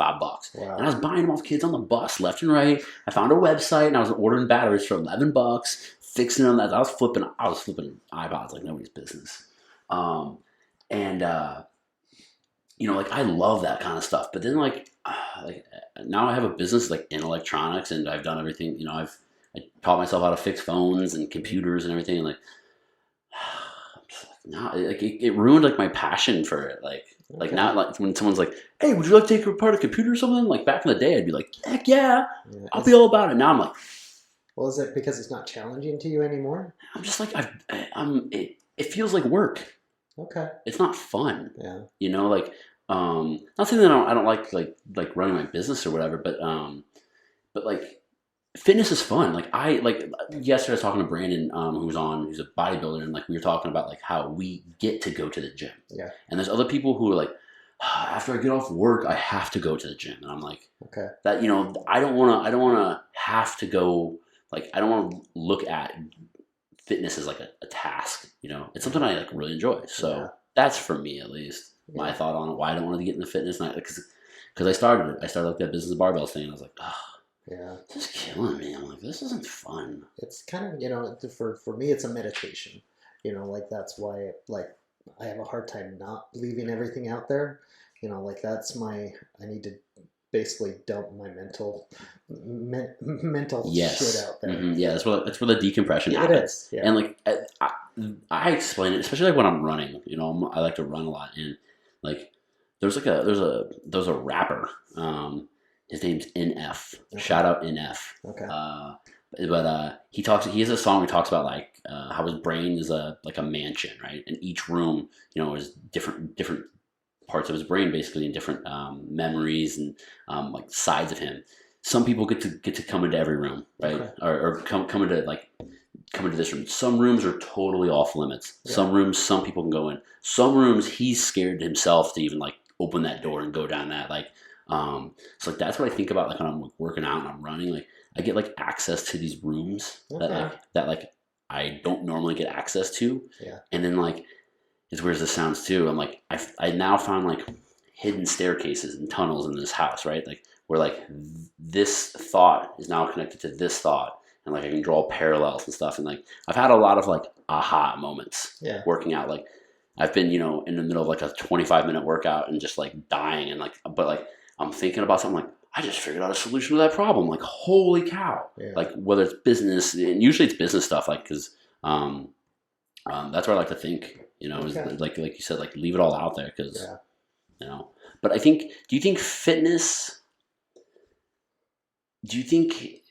Wow. And I was buying them off kids on the bus, left and right. I found a website, and I was ordering batteries for $11, fixing them. I was flipping iPods like nobody's business. I love that kind of stuff. But then now I have a business in electronics, and I've done everything. I taught myself how to fix phones and computers and everything. And now it ruined my passion for it. Now when someone's like, "Hey, would you like to take apart a computer or something?" Back in the day, I'd be like, "Heck yeah, I'll be all about it." Now I'm like, well, is it because it's not challenging to you anymore? I'm just it feels like work. Okay. It's not fun. Yeah. Not saying that I don't like running my business or whatever, but fitness is fun. Yesterday I was talking to Brandon, who's a bodybuilder, and we were talking about how we get to go to the gym. Yeah. And there's other people who are after I get off work, I have to go to the gym, and I'm like, okay, that I don't want to have to go. I don't want to look at fitness as a task. It's something I really enjoy. So that's for me at least. My thought on it, why I don't want to get into fitness, because I started that business barbells thing, and I was like, oh, yeah, this is killing me. I'm like, this isn't fun. It's kind of for me, it's a meditation. That's why I have a hard time not leaving everything out there. That's I need to basically dump my mental shit out there. Mm-hmm. Yeah, that's where the decompression happens. It is. Yeah. And I explain it, especially when I'm running. I like to run a lot, and there's a rapper. His name's NF. Okay. Shout out NF. Okay. But he has a song where he talks about how his brain is a mansion, right? And each room, is different parts of his brain, basically, in different memories and like sides of him. Some people get to come into every room, right? Okay. Or come into this room. Some rooms are totally off limits. Yeah. Some rooms, some people can go in. Some rooms, he's scared himself to even like open that door and go down that. Like, so like that's what I think about like when I'm working out and I'm running. Like I get like access to these rooms Okay. that I don't normally get access to. Yeah. And then like as weird as this sounds too, I'm like I now found like hidden staircases and tunnels in this house, right? Like where like this thought is now connected to this thought. And like I can draw parallels and stuff, and like I've had a lot of like aha moments working out. Like I've been, in the middle of like a 25-minute workout and just like dying, and like, but like I'm thinking about something like I just figured out a solution to that problem. Like holy cow! Yeah. Like whether it's business, and usually it's business stuff. Like because that's where I like to think. Is like you said, like leave it all out there because But I think, do you think fitness? Do you think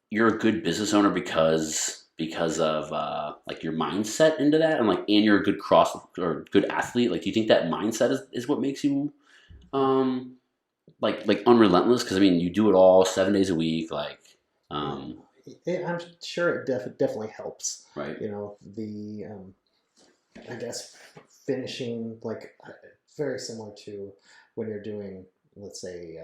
you're a good business owner because of like your mindset into that, and you're a good good athlete? Like, do you think that mindset is what makes you like unrelentless? Because I mean, you do it all 7 days a week. Like, I'm sure it definitely helps. Right. I guess finishing very similar to when you're doing, let's say,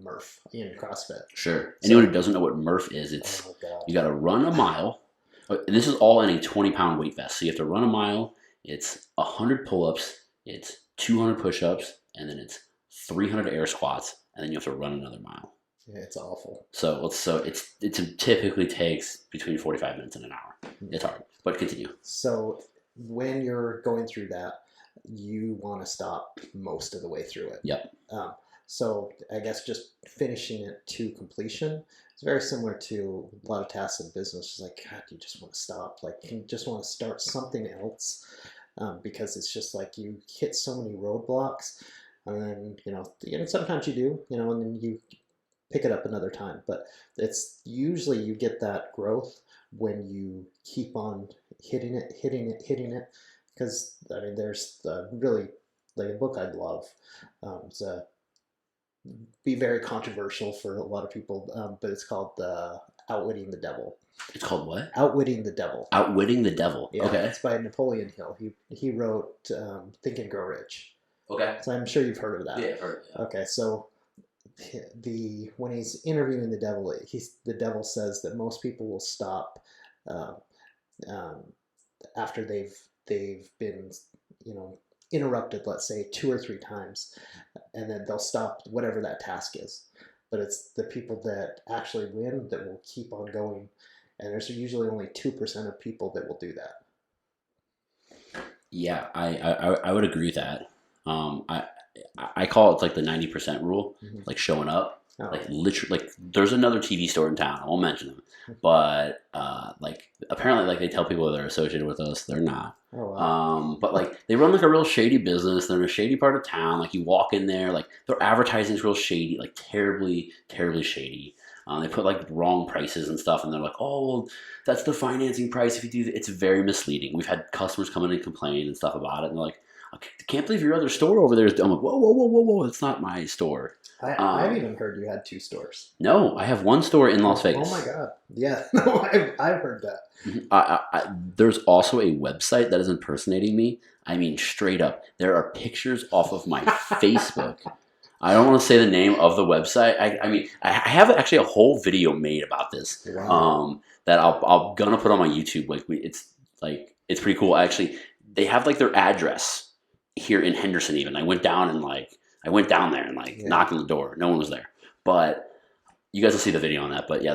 Murph in CrossFit. Sure. Anyone who doesn't know what Murph is, it's you got to run a mile. And this is all in a 20-pound weight vest. So you have to run a mile. It's 100 pull-ups. It's 200 push-ups, and then it's 300 air squats, and then you have to run another mile. Yeah, it's awful. So it typically takes between 45 minutes and an hour. It's hard, but continue. So when you're going through that, you want to stop most of the way through it. Yep. So I guess just finishing it to completion is very similar to a lot of tasks in business. It's like, God, you just want to stop. Like, you just want to start something else because it's just like you hit so many roadblocks, and then sometimes you do, and then you pick it up another time. But it's usually you get that growth when you keep on hitting it. Because I mean, there's really like a book I'd love. It's be very controversial for a lot of people, but it's called Outwitting the Devil. It's called what? Outwitting the Devil. Outwitting the Devil. Yeah, okay. It's by Napoleon Hill. He wrote Think and Grow Rich. Okay. So I'm sure you've heard of that. Yeah, I've heard. Yeah. Okay, so when he's interviewing the devil, the devil says that most people will stop after they've been interrupted, let's say 2 or 3 times, and then they'll stop whatever that task is. But it's the people that actually win that will keep on going, and there's usually only 2% of people that will do that. Yeah, I would agree with that. I call it like the 90% rule, like showing up. Oh. Like literally, like there's another TV store in town. I won't mention them, but like apparently, like they tell people they're associated with us. They're not. Oh, wow. But like they run like a real shady business. They're in a shady part of town. Like you walk in there, like their advertising is real shady, like terribly, terribly shady. They put like wrong prices and stuff, and they're like, "Oh, well, that's the financing price if you do that." It's very misleading. We've had customers come in and complain and stuff about it, and they're like, "I can't believe your other store over there is." I'm like, "Whoa! It's not my store." I've even heard you had 2 stores. No, I have 1 store in Las Vegas. Oh my God! Yeah, no, I've heard that. There's also a website that is impersonating me. I mean, straight up, there are pictures off of my Facebook. I don't want to say the name of the website. I mean, I have actually a whole video made about this. Wow. That I'm gonna put on my YouTube. It's pretty cool. Actually, they have like their address here in Henderson. Even I went down there and knocked on the door. No one was there, but you guys will see the video on that. But yeah,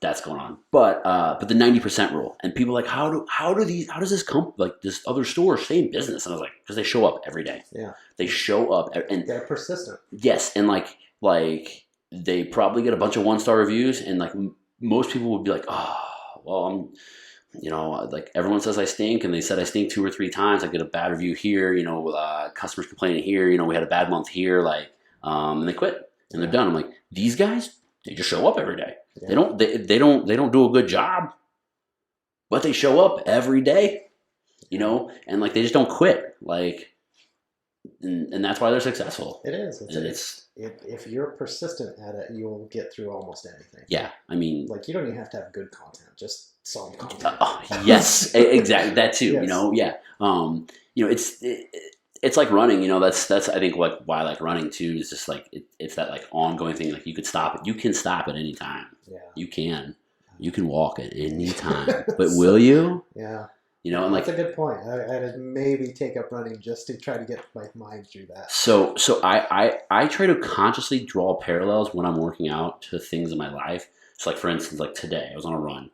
that's going on. But the 90% rule, and people are like, how does this come, like this other store stay in business? And I was like, because they show up every day. Yeah, they show up and they're persistent. Yes, and like they probably get a bunch of 1-star reviews, and like most people would be like, oh, well, I'm. Like everyone says I stink, and they said I stink 2 or 3 times. I get a bad review here, customers complaining here, we had a bad month here, and they quit and they're done. I'm like, these guys, they just show up every day. Yeah. They don't do a good job, but they show up every day. you know, and like they just don't quit, like, and that's why they're successful. It is. And it's If you're persistent at it, you'll get through almost anything. yeah. I mean, Like you don't even have to have good content, just solid content. yes, exactly that too. Yes. You know, yeah. You know, it's like running. You know, that's I think like why I like running too is just like it's that like ongoing thing. Like you could stop it. You can stop at any time. Yeah. You can walk at any time. But will you? Yeah. You know, and like that's a good point. I'd maybe take up running just to try to get my mind through that. so I try to consciously draw parallels when I'm working out to things in my life. So like for instance, like today I was on a run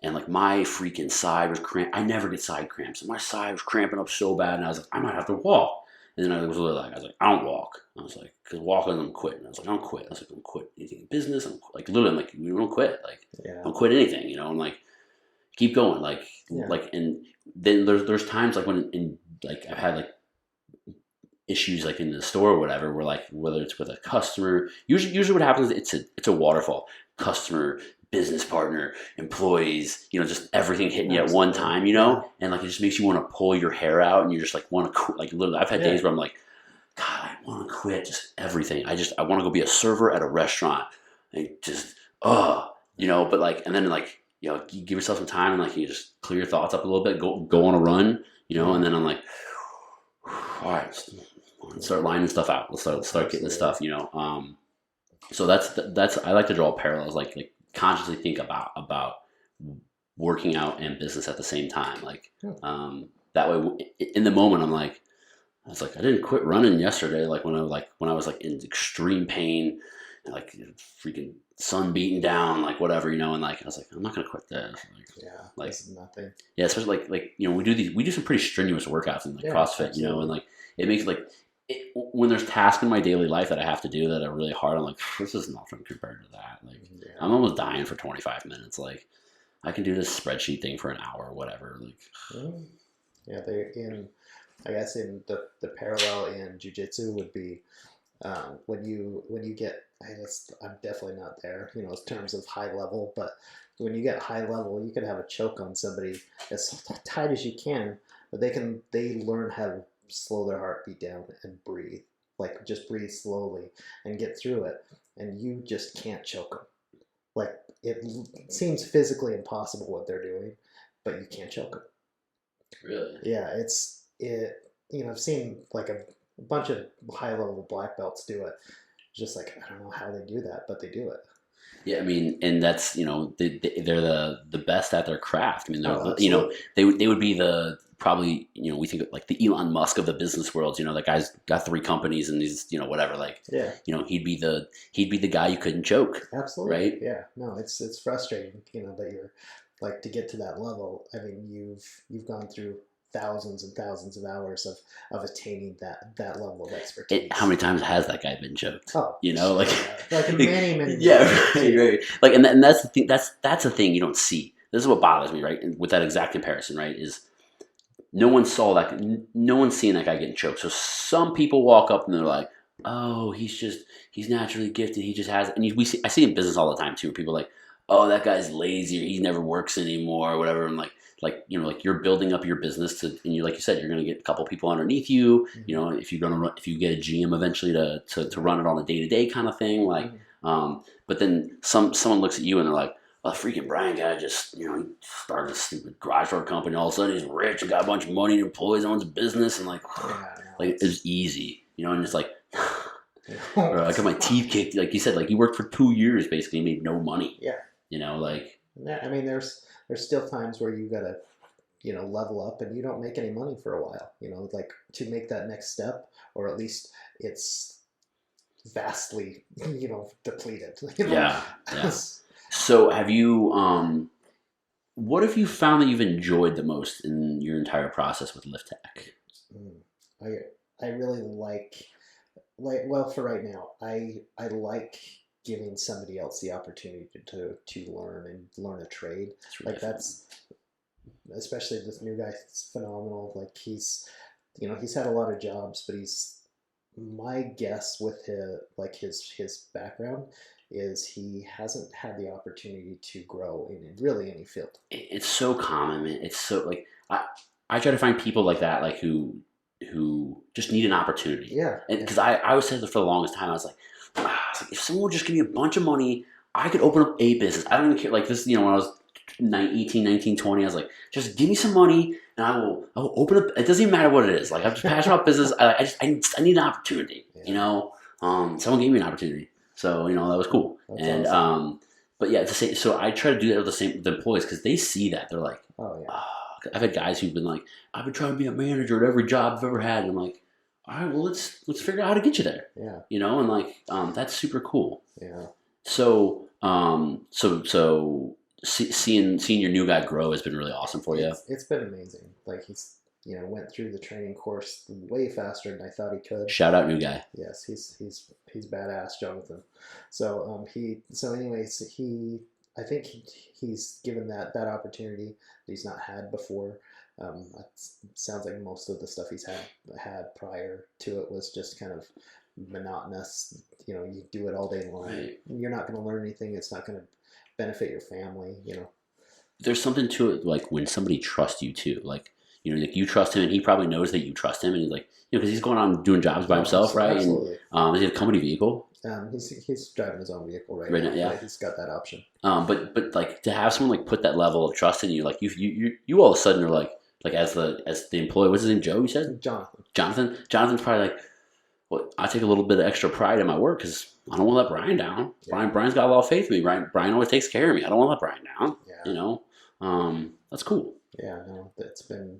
and like my freaking side was cramp. I never get side cramps, and my side was cramping up so bad, and I was like, I might have to walk. And then I was like, I don't walk. I was like, because walking, I'm quitting. I was like, I don't quit. I was like, I don't quit anything in business. I'm like literally, I'm like, you don't quit. Like, Yeah. don't quit anything. You know, I'm like, keep going. Like, Yeah. like, and then there's times like when in like I've had like issues like in the store or whatever, where like whether it's with a customer, usually what happens it's a waterfall. Customer, business partner, employees, you know, just everything hitting you at one time, you know, and like it just makes you want to pull your hair out, and you just like want to like literally. I've had days where I'm like, God, I want to quit just everything. I want to go be a server at a restaurant, and just you know, but like, and then like, you know, you give yourself some time and like you just clear your thoughts up a little bit, go on a run, you know, and then I'm like, all right, let's start lining stuff out. Let's start getting this stuff, you know. So that's I like to draw parallels, like consciously think about working out and business at the same time. Like that way, in the moment, I was like, I didn't quit running yesterday. Like when I was like in extreme pain, and like freaking sun beating down, like whatever, you know. And like I was like, I'm not gonna quit this. Like this is nothing. Yeah, especially like you know we do some pretty strenuous workouts in like CrossFit, absolutely. You know, and like it makes like. When there's tasks in my daily life that I have to do that are really hard, I'm like, this is nothing compared to that. Like, I'm almost dying for 25 minutes. Like, I can do this spreadsheet thing for an hour or whatever. Like, yeah, I guess in the parallel in jiu-jitsu would be when you get, I'm definitely not there, you know, in terms of high level, but when you get high level, you can have a choke on somebody as tight as you can, but they learn how to slow their heartbeat down and breathe, like just breathe slowly and get through it, and you just can't choke them. Like it seems physically impossible what they're doing, but you can't choke them. Really? Yeah, you know, I've seen like a bunch of high level black belts do it. Just like I don't know how they do that, but they do it. Yeah, I mean, and that's, you know, they're the best at their craft. I mean, absolutely. You know, they would be the probably, you know, we think of like the Elon Musk of the business world. You know, that guy's got 3 companies and he's, you know, whatever. Like, yeah, you know, he'd be the guy you couldn't choke. Absolutely, right? Yeah, no, it's frustrating, you know, that you're like to get to that level. I mean, you've gone through thousands and thousands of hours of attaining that level of expertise. How many times has that guy been choked? Oh, you know, like many. Yeah, right. Like, and that's the thing. That's a thing you don't see. This is what bothers me, right? And with that exact comparison, right, is no one saw that. No one's seen that guy getting choked. So some people walk up and they're like, "Oh, he's naturally gifted. He just has." And I see in business all the time too. Where people are like, "Oh, that guy's lazy. Or he never works anymore, or whatever." And like you know, like you're building up your business and you, like you said, you're going to get a couple people underneath you. Mm-hmm. You know, if you get a GM eventually to run it on a day-to-day kind of thing, like. Mm-hmm. But then someone looks at you and they're like, "Oh, freaking Brian guy just, you know, he started a stupid garage door company. All of a sudden he's rich and got a bunch of money and employees, owns a business, and like it's easy, you know." And it's like, or I got my teeth kicked, like you said, like you worked for 2 years basically, and made no money. Yeah. You know, like. Yeah, I mean, there's still times where you gotta, you know, level up and you don't make any money for a while. You know, like to make that next step, or at least it's vastly, you know, depleted. You know? Yeah. So have you, what have you found that you've enjoyed the most in your entire process with Lift Tech? I really like, well, for right now, I like giving somebody else the opportunity to learn and learn a trade. Really like that's, especially this new guy, it's phenomenal. Like he's had a lot of jobs, but my guess with his background is he hasn't had the opportunity to grow in really any field. It's so common, man. It's so like I try to find people like that, like who just need an opportunity. Yeah. And because I was saying for the longest time, I was like, if someone would just give me a bunch of money, I could open up a business. I don't even care. Like this, when I was 18, 19, 20, I was like, just give me some money and I will open up. It doesn't even matter what it is. Like I'm just passionate about business. I need an opportunity. Yeah. Someone gave me an opportunity, so that was cool. That's and awesome. but yeah, to say, so I try to do that with the employees because they see that they're like, Oh yeah. I've had guys who've been like, I've been trying to be a manager at every job I've ever had, and I'm like, all right, well let's figure out how to get you there. Yeah. And like that's super cool. Yeah. So seeing your new guy grow has been really awesome for you. It's been amazing. Like he's went through the training course way faster than I thought he could. Shout out new guy. Yes, he's badass, Jonathan. So I think he's given that opportunity that he's not had before. It sounds like most of the stuff he's had prior to it was just kind of monotonous. You do it all day long. Right. You're not going to learn anything. It's not going to benefit your family. There's something to it, like when somebody trusts you too, like like you trust him, and he probably knows that you trust him, and he's like, because he's going on doing jobs by himself, right? Absolutely. And is he a company vehicle? He's driving his own vehicle right Right now. now, yeah. He's got that option. But like to have someone like put that level of trust in you, like you all of a sudden are like as the employee, what's his name? Joe, you said? Jonathan. Jonathan's probably like, well, I take a little bit of extra pride in my work because I don't want to let Brian down. Yeah. Brian's got a lot of faith in me. Brian always takes care of me. I don't want to let Brian down. Yeah. That's cool. Yeah, no, it's been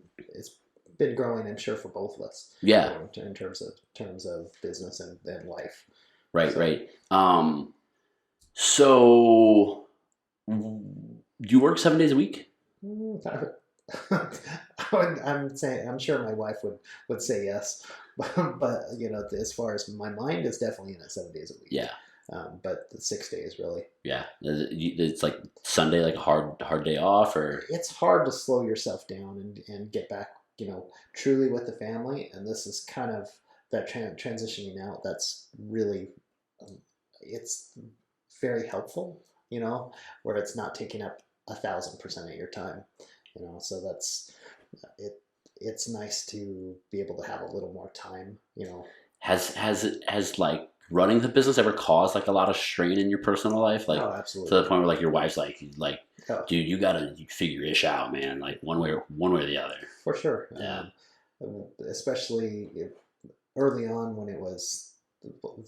growing, I'm sure, for both of us. Yeah. In terms of business and life. Right, right. So you work 7 days a week? I'm sure my wife would say yes, but as far as my mind is definitely in it 7 days a week. Yeah. But the 6 days really. Yeah, it's like Sunday, like a hard day off, or it's hard to slow yourself down and get back, truly with the family. And this is kind of that transitioning out. That's really, it's very helpful, where it's not taking up 1,000% of your time, So that's it. It's nice to be able to have a little more time, Has like running the business ever caused like a lot of strain in your personal life, like absolutely, to the point where like your wife's like oh. Dude, you gotta figure ish out, man, like one way or the other. For sure. Yeah. Especially early on when it was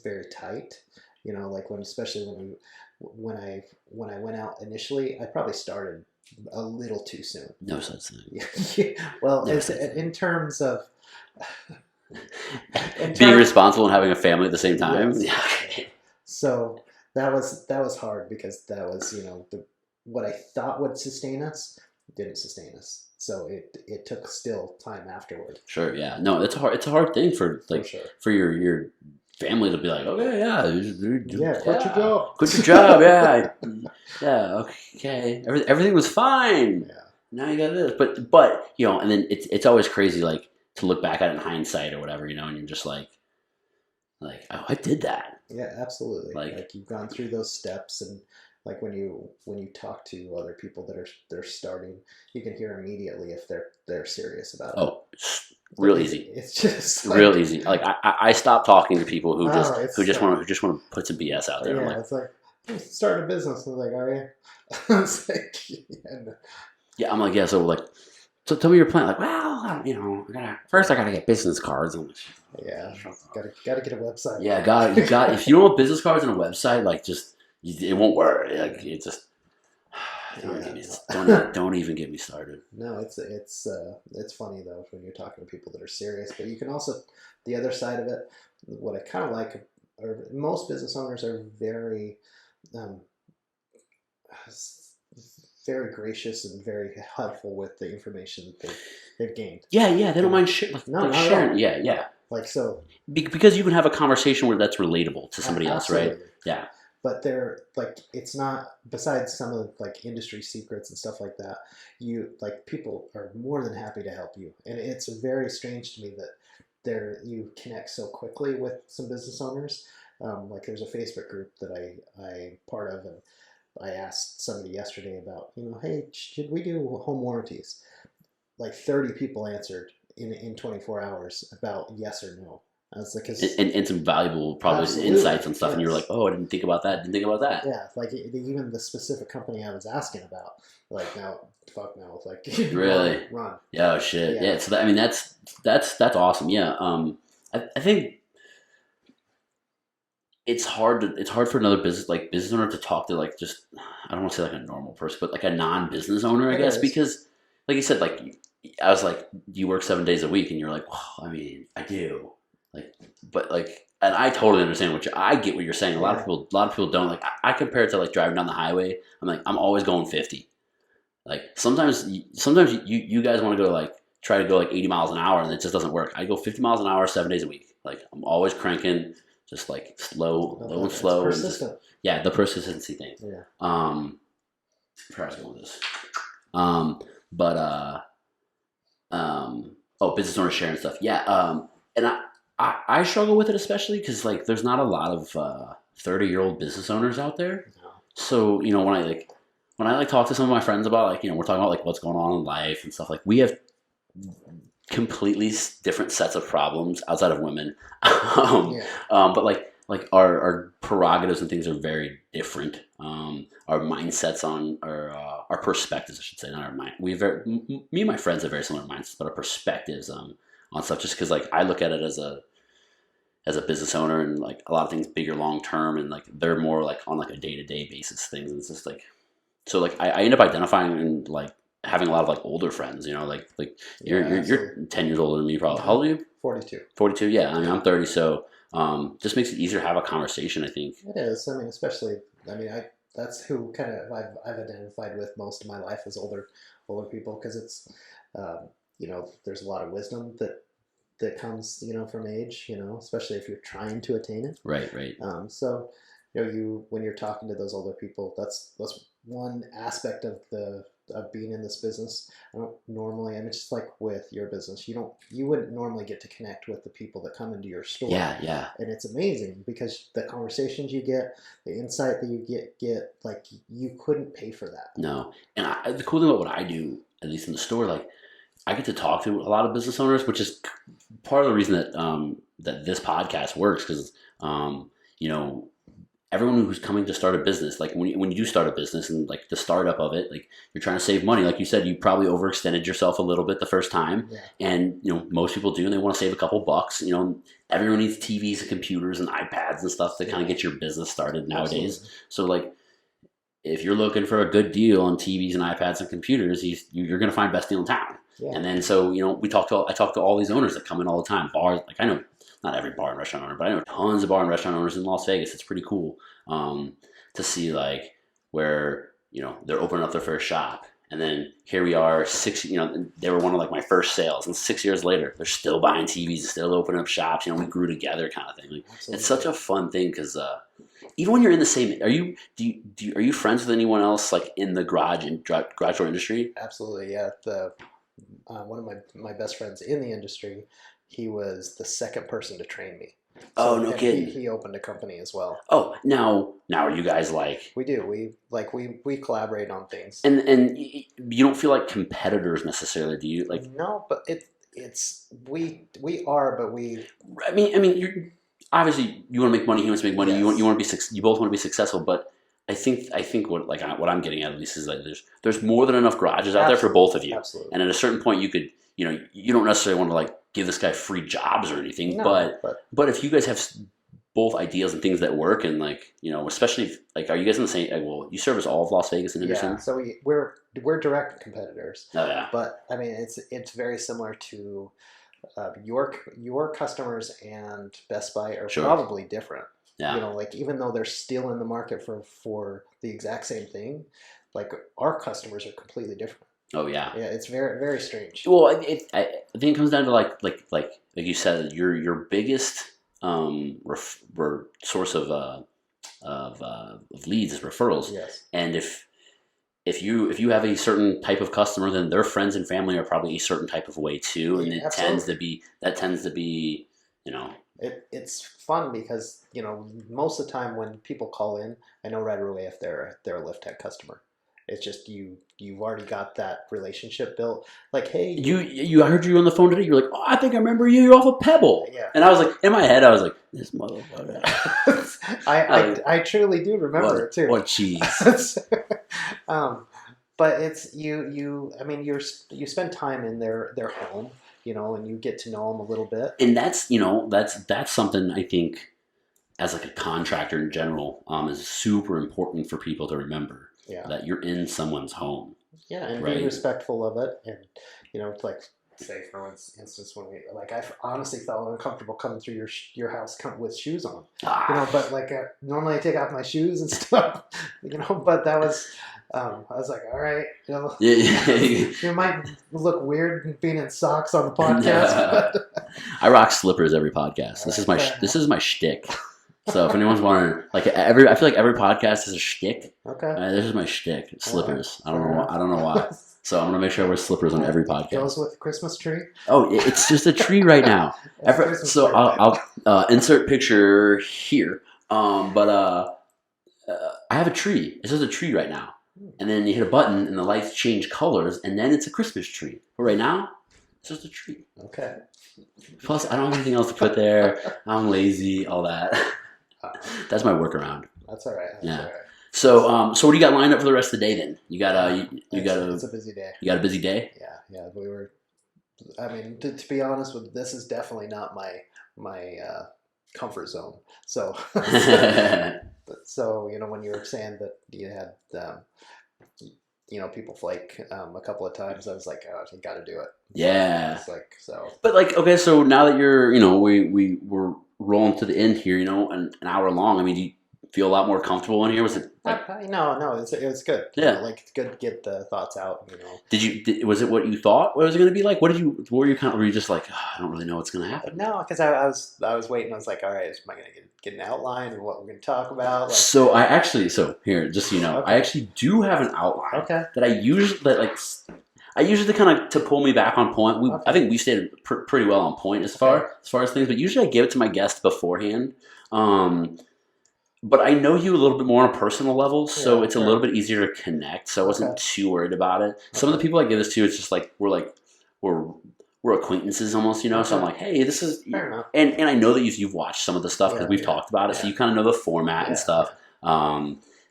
very tight, like especially when I went out initially, I probably started a little too soon. No such thing. Well, in terms of being responsible and having a family at the same time. Yes. So that was hard because that was what I thought would sustain us didn't sustain us. So it took still time afterward. Sure. Yeah. No, it's a hard thing for for your family to be like, okay, quit your job. Quit your job. Yeah. Yeah. Okay. Everything was fine. Yeah. Now you got this, but and then it's always crazy, like to look back at it in hindsight or whatever, and you're just like, oh, I did that. Yeah, absolutely. Like you've gone through those steps, and like when you talk to other people that are starting, you can hear immediately if they're serious about it. Oh, real easy. It's just real easy. Like I stopped talking to people who just want to put some BS out there. Yeah, I'm like, it's like, I'm starting a business. I'm like, are you? It's like, yeah, I'm like, yeah. So like, so tell me your plan. Like, well, I gotta get business cards. I'm like, yeah, gotta get a website. Yeah, if you don't want business cards and a website, like it won't work. Like it just don't even get me started. No, it's funny though when you're talking to people that are serious, but you can also, the other side of it, what I kind of like, or most business owners are very very gracious and very helpful with the information that they've gained. Yeah, they don't mind sharing. Sharing. Yeah. Like so, because you can have a conversation where that's relatable to somebody else, right? Yeah. But they're like, it's not, besides some of like industry secrets and stuff like that, people are more than happy to help you. And it's very strange to me that you connect so quickly with some business owners. Like there's a Facebook group that I part of, and I asked somebody yesterday about, hey, should we do home warranties? like 30 people answered in 24 hours about yes or no. I was like, and some valuable probably absolutely, insights and stuff, and you're like, yes. oh, I didn't think about that. Didn't think about that. Yeah, like even the specific company I was asking about, like no, fuck no, like Really? run. Yeah, oh, shit. Yeah, Yeah. So I mean, that's awesome. Yeah. I think it's hard for another business owner to talk to like just I don't want to say like a normal person, but like a non-business owner, I it guess, is. because like you said, like I was like, you work 7 days a week, and you're like, well, I mean, I do, like, but like, and I totally understand I get what you're saying. Yeah, A lot of people don't. Like, I compare it to like driving down the highway. I'm like, I'm always going 50. Like sometimes you guys want to go like try to go like 80 miles an hour, and it just doesn't work. I go 50 miles an hour 7 days a week. Like I'm always cranking, just like low and it's slow, and just persistent. yeah, the persistency thing. Yeah, I was going with this. But oh, business owner sharing stuff. Yeah. And I struggle with it especially because like there's not a lot of 30-year-old business owners out there. no. So when I like talk to some of my friends about like we're talking about like what's going on in life and stuff, like we have completely different sets of problems outside of women. Yeah, But like our prerogatives and things are very different. Our mindsets on our perspectives, I should say, not our mind. Me and my friends have very similar mindsets, but our perspectives on stuff. Just because like I look at it as a business owner and like a lot of things bigger long term, and like they're more like on like a day to day basis things. And it's just like so like I end up identifying and like having a lot of like older friends. Like you're 10 years older than me probably. How old are you? 42. 42. Yeah, I mean I'm 30, so just makes it easier to have a conversation, I think. It is. I mean, especially. I mean, that's who kind of I've identified with most of my life as older people because it's there's a lot of wisdom that comes from age, especially if you're trying to attain it. Right. So when you're talking to those older people, that's one aspect of being in this business. I don't normally, and it's just like with your business, you wouldn't normally get to connect with the people that come into your store. Yeah. And it's amazing because the conversations you get, the insight that you get, like you couldn't pay for that. No, and the cool thing about what I do, at least in the store, like I get to talk to a lot of business owners, which is part of the reason that this podcast works because you know everyone who's coming to start a business, like when you do start a business and like the startup of it, like you're trying to save money. Like you said, you probably overextended yourself a little bit the first time. Yeah. And, most people do, and they want to save a couple bucks. Everyone needs TVs and computers and iPads and stuff to kind of get your business started nowadays. Absolutely. So like, if you're looking for a good deal on TVs and iPads and computers, you're going to find best deal in town. Yeah. And then, so, I talk to all these owners that come in all the time. Bars, like I know not every bar and restaurant owner, but I know tons of bar and restaurant owners in Las Vegas. It's pretty cool to see like where, they're opening up their first shop. And then here we are, they were one of like my first sales, and 6 years later, they're still buying TVs, still opening up shops. We grew together, kind of thing. Like, it's such a fun thing because even when you're in the same, are you friends with anyone else like in the garage door industry? Absolutely, yeah. One of my best friends in the industry, he was the second person to train me. Oh, no kidding. He opened a company as well. Oh, now are you guys like? We do. We collaborate on things. And you don't feel like competitors necessarily, do you? Like, no, but we are, but we. I mean, you're obviously you want to make money. He wants to make money. Yes. You want to be. You both want to be successful. But I think what I'm getting at least is that there's more than enough garages out there for both of you. Absolutely. And at a certain point, you could you don't necessarily want to like give this guy free jobs or anything. No, but if you guys have both ideas and things that work, and like especially if, like, are you guys in the same? Like, well, you service all of Las Vegas and Henderson. Yeah, so we're direct competitors. Oh yeah. But I mean, it's very similar to your customers and Best Buy are probably different. Yeah. Like even though they're still in the market for the exact same thing, like our customers are completely different. Oh yeah. Yeah, it's very very strange. Well, I think it comes down to like you said, your biggest source of leads is referrals. Yes. And if you have a certain type of customer, then their friends and family are probably a certain type of way too, and Yeah, it tends to be It's fun because most of the time when people call in, I know right away if they're a Lift Tech customer, It's just you've already got that relationship built. Like, hey, I heard you on the phone today. You're like, oh, I think I remember you. You're off of Pebble. yeah. And I was like, in my head, I was like, this motherfucker. I truly do remember it too. What cheese? But it's you. I mean, you spend time in their home, and you get to know them a little bit. And that's that's something I think as like a contractor in general is super important for people to remember. Yeah. That you're in someone's home. Yeah, and right? be respectful of it, and it's like, say for instance, when I honestly felt uncomfortable coming through your house with shoes on, but like normally I take off my shoes and stuff, but that was. I was like, all right, you might look weird being in socks on the podcast. But I rock slippers every podcast. This is my shtick. So if anyone's wondering, like I feel like every podcast is a shtick. Okay. This is my shtick. Slippers. I don't know why. So I'm gonna make sure I wear slippers on every podcast. Goes with the Christmas tree. Oh, it's just a tree right now. I'll insert picture here. But I have a tree. It's just a tree right now. And then you hit a button and the lights change colors, and then it's a Christmas tree. But right now, it's just a tree. Okay. Plus, I don't have anything else to put there. I'm lazy, all that. That's my workaround. That's all right. All right. So, so what do you got lined up for the rest of the day then? It's a busy day. You got a busy day? Yeah. We were. I mean, to be honest with, this is definitely not my comfort zone. So, so when you were saying that you had people flake a couple of times, I was like, oh, you got to do it. Yeah. It's like so. But like, okay, so now that you're, we're rolling to the end here, an hour long. I mean, do you feel a lot more comfortable in here? Was it? No, it was good. Yeah, it's good to get the thoughts out. Was it what you thought it was going to be like? What were you just like? Oh, I don't really know what's going to happen. No, because I was waiting. I was like, all right, am I going to get an outline of what we're going to talk about? Like, so here, just so you know, okay. I actually do have an outline. Okay. That I usually kind of to pull me back on point. Okay. I think we stayed pretty well on point as far as things, but usually I give it to my guests beforehand. But I know you a little bit more on a personal level, so it's a little bit easier to connect. So I wasn't too worried about it. Some of the people I give this to, it's just like we're acquaintances almost, So I'm like, hey, this is, and I know that you've watched some of the stuff because we've talked about it, so you kind of know the format and stuff.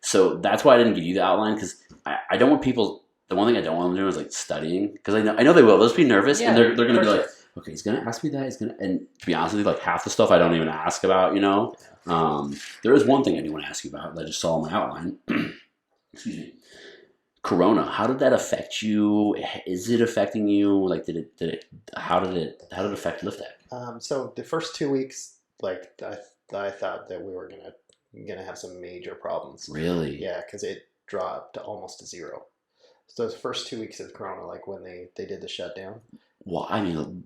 So that's why I didn't give you the outline, because I don't want people. The one thing I don't want them to do is like studying, because I know they will. They'll just be nervous, and they're going to be like, okay, he's going to ask me that. And to be honest with you, like half the stuff I don't even ask about, There is one thing I do want to ask you about that I just saw in my outline. Excuse me. Corona, how did that affect you? Is it affecting you? Like, how did it affect LiftTech? So the first 2 weeks, like I thought that we were gonna have some major problems. Really? Yeah, because it dropped almost to zero. So the first 2 weeks of Corona, like when they did the shutdown. Well, I mean,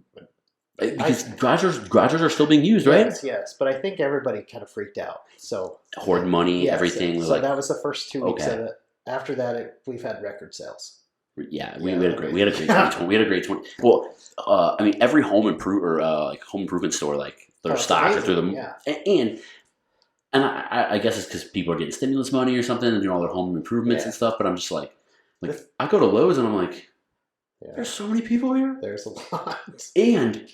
because garages are still being used, right? Yes, but I think everybody kind of freaked out. So hoard money, everything. So that was the first 2 weeks of it. After that, we've had record sales. Yeah, we had a great 2020. We had a great 20. Well, I mean, every home improvement store, like their stock are through them, and I guess it's because people are getting stimulus money or something and doing all their home improvements and stuff. But I'm just like I go to Lowe's and I'm like, there's so many people here. There's a lot, and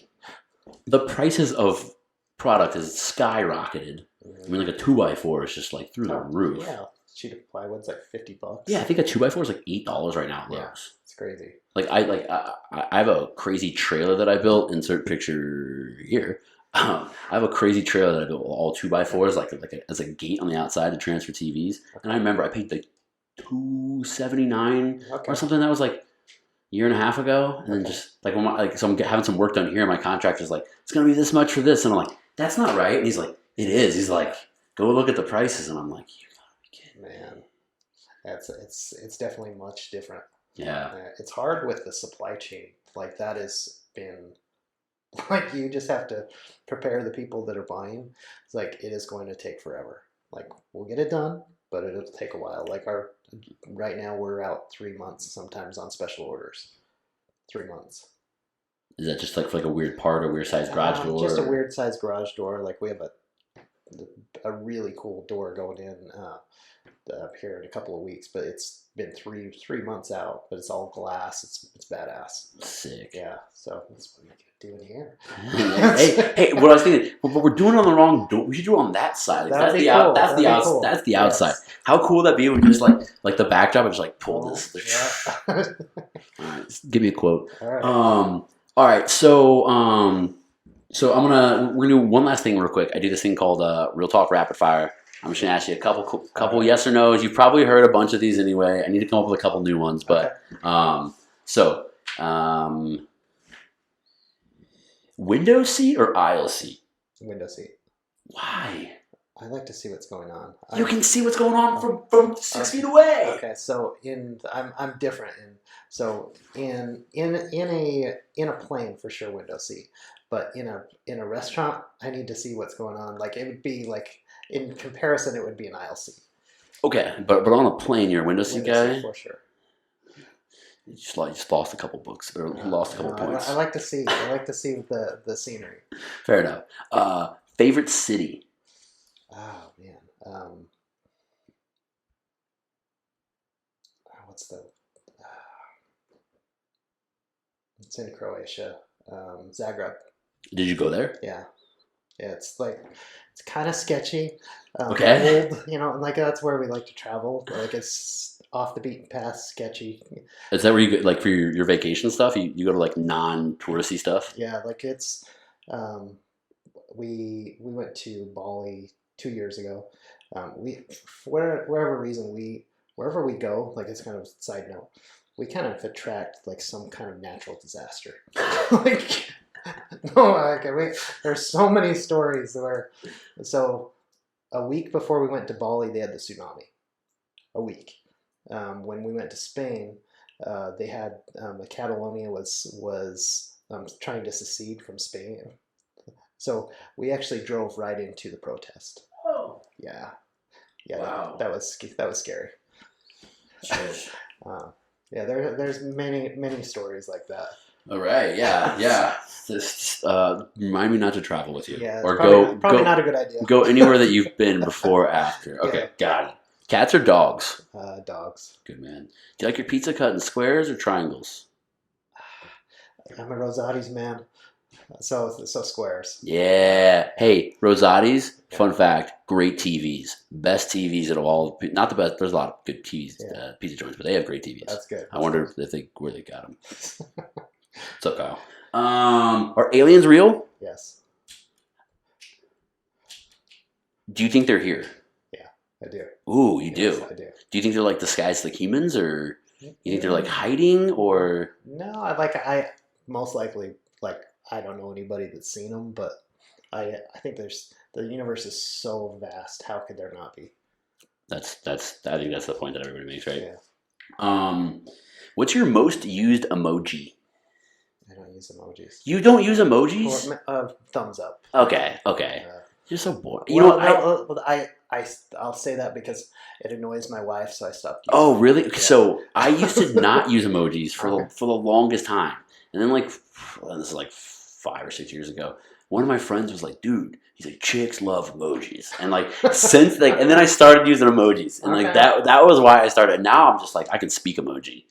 the prices of product has skyrocketed. I mean, like a 2x4 is just like through the roof. Yeah. Sheet of plywood's like $50. Yeah, I think a 2x4 is like $8 right now at Lowe's. Yeah, it's crazy. Like I have a crazy trailer that I built. Insert picture here. I have a crazy trailer that I built with all 2x4s, as a gate on the outside to transfer TVs. And I remember I paid like $279 or something. That was like a year and a half ago. And then just like so I'm having some work done here. And my contractor's like, it's gonna be this much for this, and I'm like, that's not right. And he's like, it is. He's like, go look at the prices, and I'm like, man, it's definitely much different. Yeah, it's hard with the supply chain. Like that has been like you just have to prepare the people that are buying. It's like it is going to take forever. Like we'll get it done, but it'll take a while. Like right now we're out 3 months sometimes on special orders. 3 months. Is that just like a weird part or weird size garage door? Just a weird size garage door. Like we have a really cool door going in up here in a couple of weeks, but it's been 3 months out. But it's all glass. It's badass. Sick. Yeah. So that's what we do in here. hey, what I was thinking, but we're doing it on the wrong door. We should do it on that side. That'd be cool. That's the outside. How cool would that be? We just like the backdrop and just like pull this. Yeah. All right, give me a quote. All right. All right. So we're gonna do one last thing real quick. I do this thing called Real Talk Rapid Fire. I'm just gonna ask you a couple yes or no's. You've probably heard a bunch of these anyway. I need to come up with a couple new ones, but window seat or aisle seat? Window seat. Why? I like to see what's going on. You can see what's going on from 6 feet away. Okay, so I'm different, and so in a plane for sure window seat, but in a restaurant I need to see what's going on. Like it would be like in comparison, it would be an aisle seat. Okay, but on a plane you're a window seat guy. For sure. You just lost a couple books or lost a couple points. I like to see the scenery. Fair enough. Favorite city? Oh man, what's the? It's in Croatia, Zagreb. Did you go there? Yeah, it's kind of sketchy. Okay. Old, and like that's where we like to travel. Like it's off the beaten path, sketchy. Is that where you go, like for your vacation stuff? You go to like non-touristy stuff? Yeah, like it's. We went to Bali 2 years ago. For wherever reason wherever we go, like it's kind of a side note, we kind of attract like some kind of natural disaster. There's so many stories where, so a week before we went to Bali, they had the tsunami. A week. When we went to Spain, they had Catalonia was trying to secede from Spain. So we actually drove right into the protest. Oh. Yeah. Wow. That was scary. Yeah, there's many stories like that. All right. Yeah. Just remind me not to travel with you. Yeah. Or probably not a good idea. Go anywhere that you've been before or after. Okay, got it. Cats or dogs? Dogs. Good man. Do you like your pizza cut in squares or triangles? I'm a Rosati's man. So squares. Yeah. Hey, Rosati's, fun fact, great TVs. Best TVs at all. Not the best. There's a lot of good TVs, pizza joints, but they have great TVs. That's good. I wonder where they got them. What's up, Kyle? Are aliens real? Yes. Do you think they're here? Yeah, I do. Ooh, you do? Yes, I do. Do you think they're like disguised like humans, or you think they're like hiding, or? No, I most likely I don't know anybody that's seen them, but I think the universe is so vast. How could there not be? I think that's the point that everybody makes, right? Yeah. What's your most used emoji? I don't use emojis. You don't use emojis? Thumbs up. Okay. You're so bored. I'll say that because it annoys my wife, so I stopped. Oh, really? Yeah. So I used to not use emojis for the longest time, and then this is like 5 or 6 years ago. One of my friends was like, "Dude," he's like, "chicks love emojis," and since and then I started using emojis, and that was why I started. Now I'm just like I can speak emoji.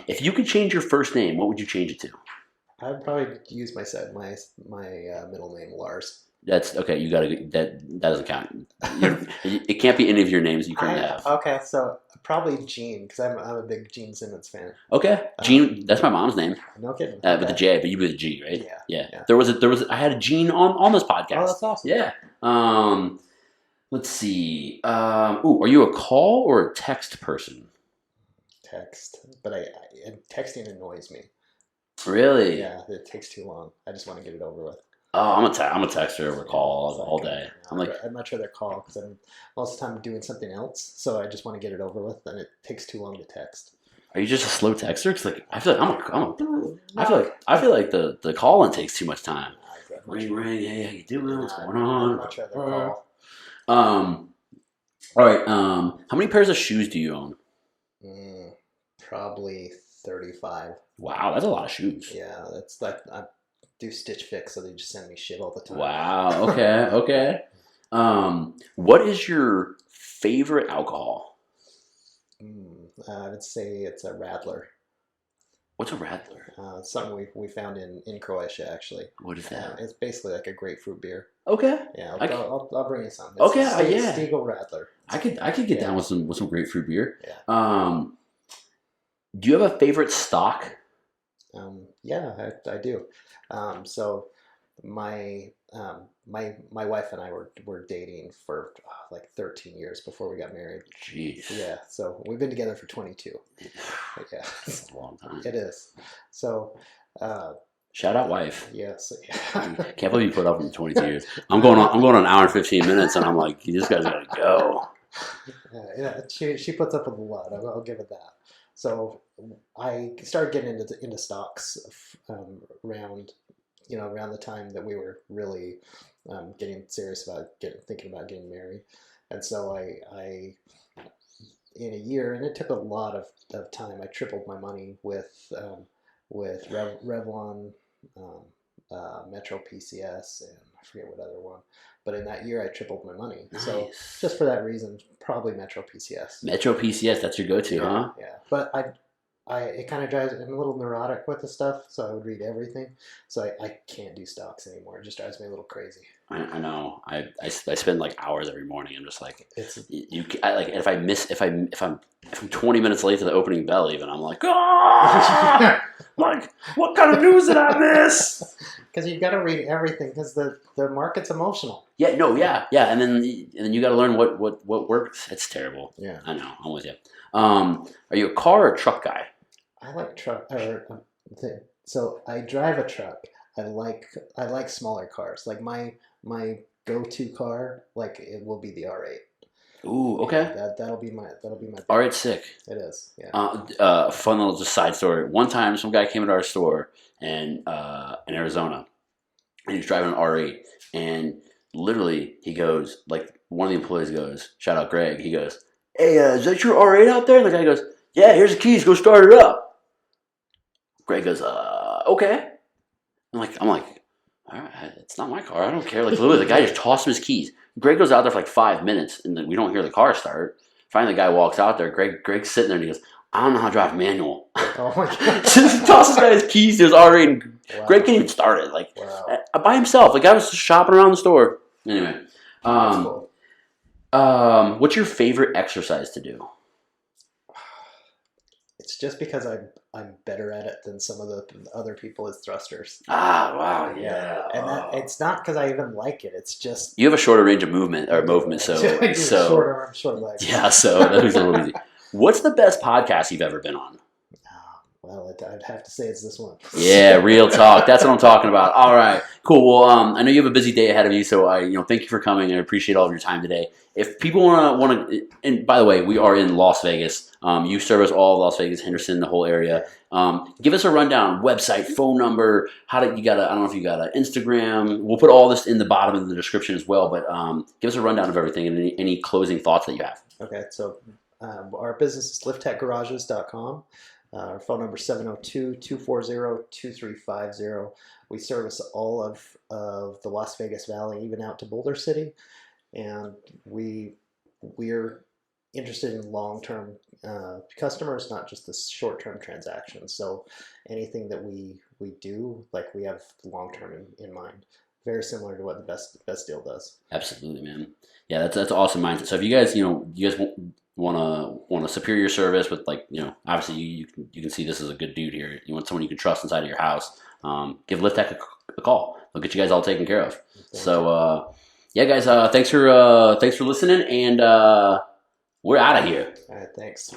If you could change your first name, what would you change it to? I'd probably use my middle name, Lars. That's okay. You gotta that doesn't count. It can't be any of your names you currently have. Okay, so probably Gene because I'm a big Gene Simmons fan. Okay, Gene. That's my mom's name. No kidding. With a J, but you with a G, right? Yeah. There was. I had a Gene on this podcast. Oh, that's awesome. Yeah. Let's see. Are you a call or a text person? Text, but texting annoys me. Really? Yeah, it takes too long. I just want to get it over with. Oh, I'm a texter over call all day. I'd much rather call because I'm most of the time doing something else, so I just want to get it over with, and it takes too long to text. Are you just a slow texter? Because I feel like I feel like the call in takes too much time. Ring, hey, how you doing? What's going on? I'd much rather call. All right. How many pairs of shoes do you own? Probably 35. Wow, that's a lot of shoes. Yeah, that's like do Stitch Fix, so they just send me shit all the time. Wow. Okay. What is your favorite alcohol? I would say it's a Radler. What's a Radler? Something we found in Croatia, actually. What is that? It's basically like a grapefruit beer. Okay. Yeah, I'll bring you some. It's Okay. yeah. Stiegel Radler. I could get down with some grapefruit beer. Yeah. Do you have a favorite stock? Yeah, I do. So my my wife and I were dating for like 13 years before we got married. Jeez. Yeah, so we've been together for 22. Yeah, That's a long time. it is. So, Shout out wife. yes. Can't believe you put up with 22 years. I'm going on an hour and 15 minutes, and I'm like, you just guys gotta go. Yeah, she puts up with a lot. I'll give it that. So I started getting into stocks around the time that we were really getting serious about thinking about getting married. And so I in a year, and it took a lot of time, I tripled my money with Revlon, Metro PCS, and I forget what other one. But in that year, I tripled my money. Nice. So just for that reason, probably Metro PCS. Metro PCS, that's your go-to, huh? Yeah. But it kind of drives. I'm a little neurotic with the stuff, so I would read everything. So I can't do stocks anymore. It just drives me a little crazy. I know. I spend like hours every morning. I'm just like, It's if I'm 20 minutes late to the opening bell, even I'm like, ah! Like, what kind of news did I miss? because you got to read everything because the market's emotional. Yeah, and then you got to learn what works. It's terrible. Yeah, I know. I'm with you. Are you a car or a truck guy? I like truck. So I drive a truck. I like smaller cars. Like my go-to car, like it will be the R8. Ooh, okay. Yeah, that'll be my. R8's sick. It is. Yeah. Fun little just side story. One time, some guy came into our store in Arizona, and he was driving an R8, and literally he goes, like, one of the employees goes, shout out Greg, he goes, hey, is that your R8 out there? And the guy goes, yeah, here's the keys, go start it up. Greg goes, okay. I'm like, all right, it's not my car, I don't care. Like, literally, the guy just tossed him his keys. Greg goes out there for like 5 minutes, and then we don't hear the car start. Finally, the guy walks out there. Greg's sitting there, and he goes, I don't know how to drive manual. Oh my god! So he tosses this guy his keys to his R8, and Wow. Greg can't even start it. Like, Wow. by himself. The guy was just shopping around the store. Anyway, That's cool. what's your favorite exercise to do? It's just because I'm better at it than some of the other people as thrusters. Ah, wow, yeah. And that it's not because I even like it. It's just You have a shorter range of movement, so I do short arm, short legs. yeah. So that was a little easy. What's the best podcast you've ever been on? Well, I'd have to say it's this one. Yeah, real talk. That's what I'm talking about. All right, cool. Well, I know you have a busy day ahead of you, so thank you for coming. I appreciate all of your time today. If people want to, and by the way, we are in Las Vegas. You service all of Las Vegas, Henderson, the whole area. Give us a rundown: website, phone number. I don't know if you got an Instagram. We'll put all this in the bottom of the description as well. But give us a rundown of everything and any closing thoughts that you have. Okay, so our business is lifttechgarages.com. Our phone number is 702-240-2350. We service all of the Las Vegas Valley, even out to Boulder City. And we're interested in long-term customers, not just the short-term transactions. So anything that we do, like, we have long-term in mind. Very similar to what the best deal does. Absolutely, man. Yeah, that's awesome mindset. So if you guys want a superior service with, like, obviously you can see this is a good dude here. You want someone you can trust inside of your house. Give LiftTech a call. They'll get you guys all taken care of. So yeah, guys, thanks for listening, and we're out of here. All right, thanks.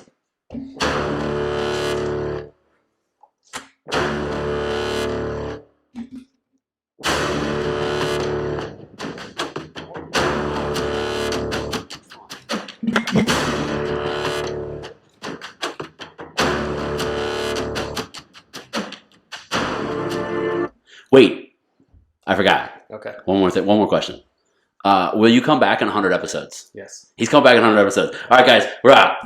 Wait, I forgot. Okay. One more question. Will you come back in 100 episodes? Yes. He's come back in 100 episodes. All right, guys, we're out.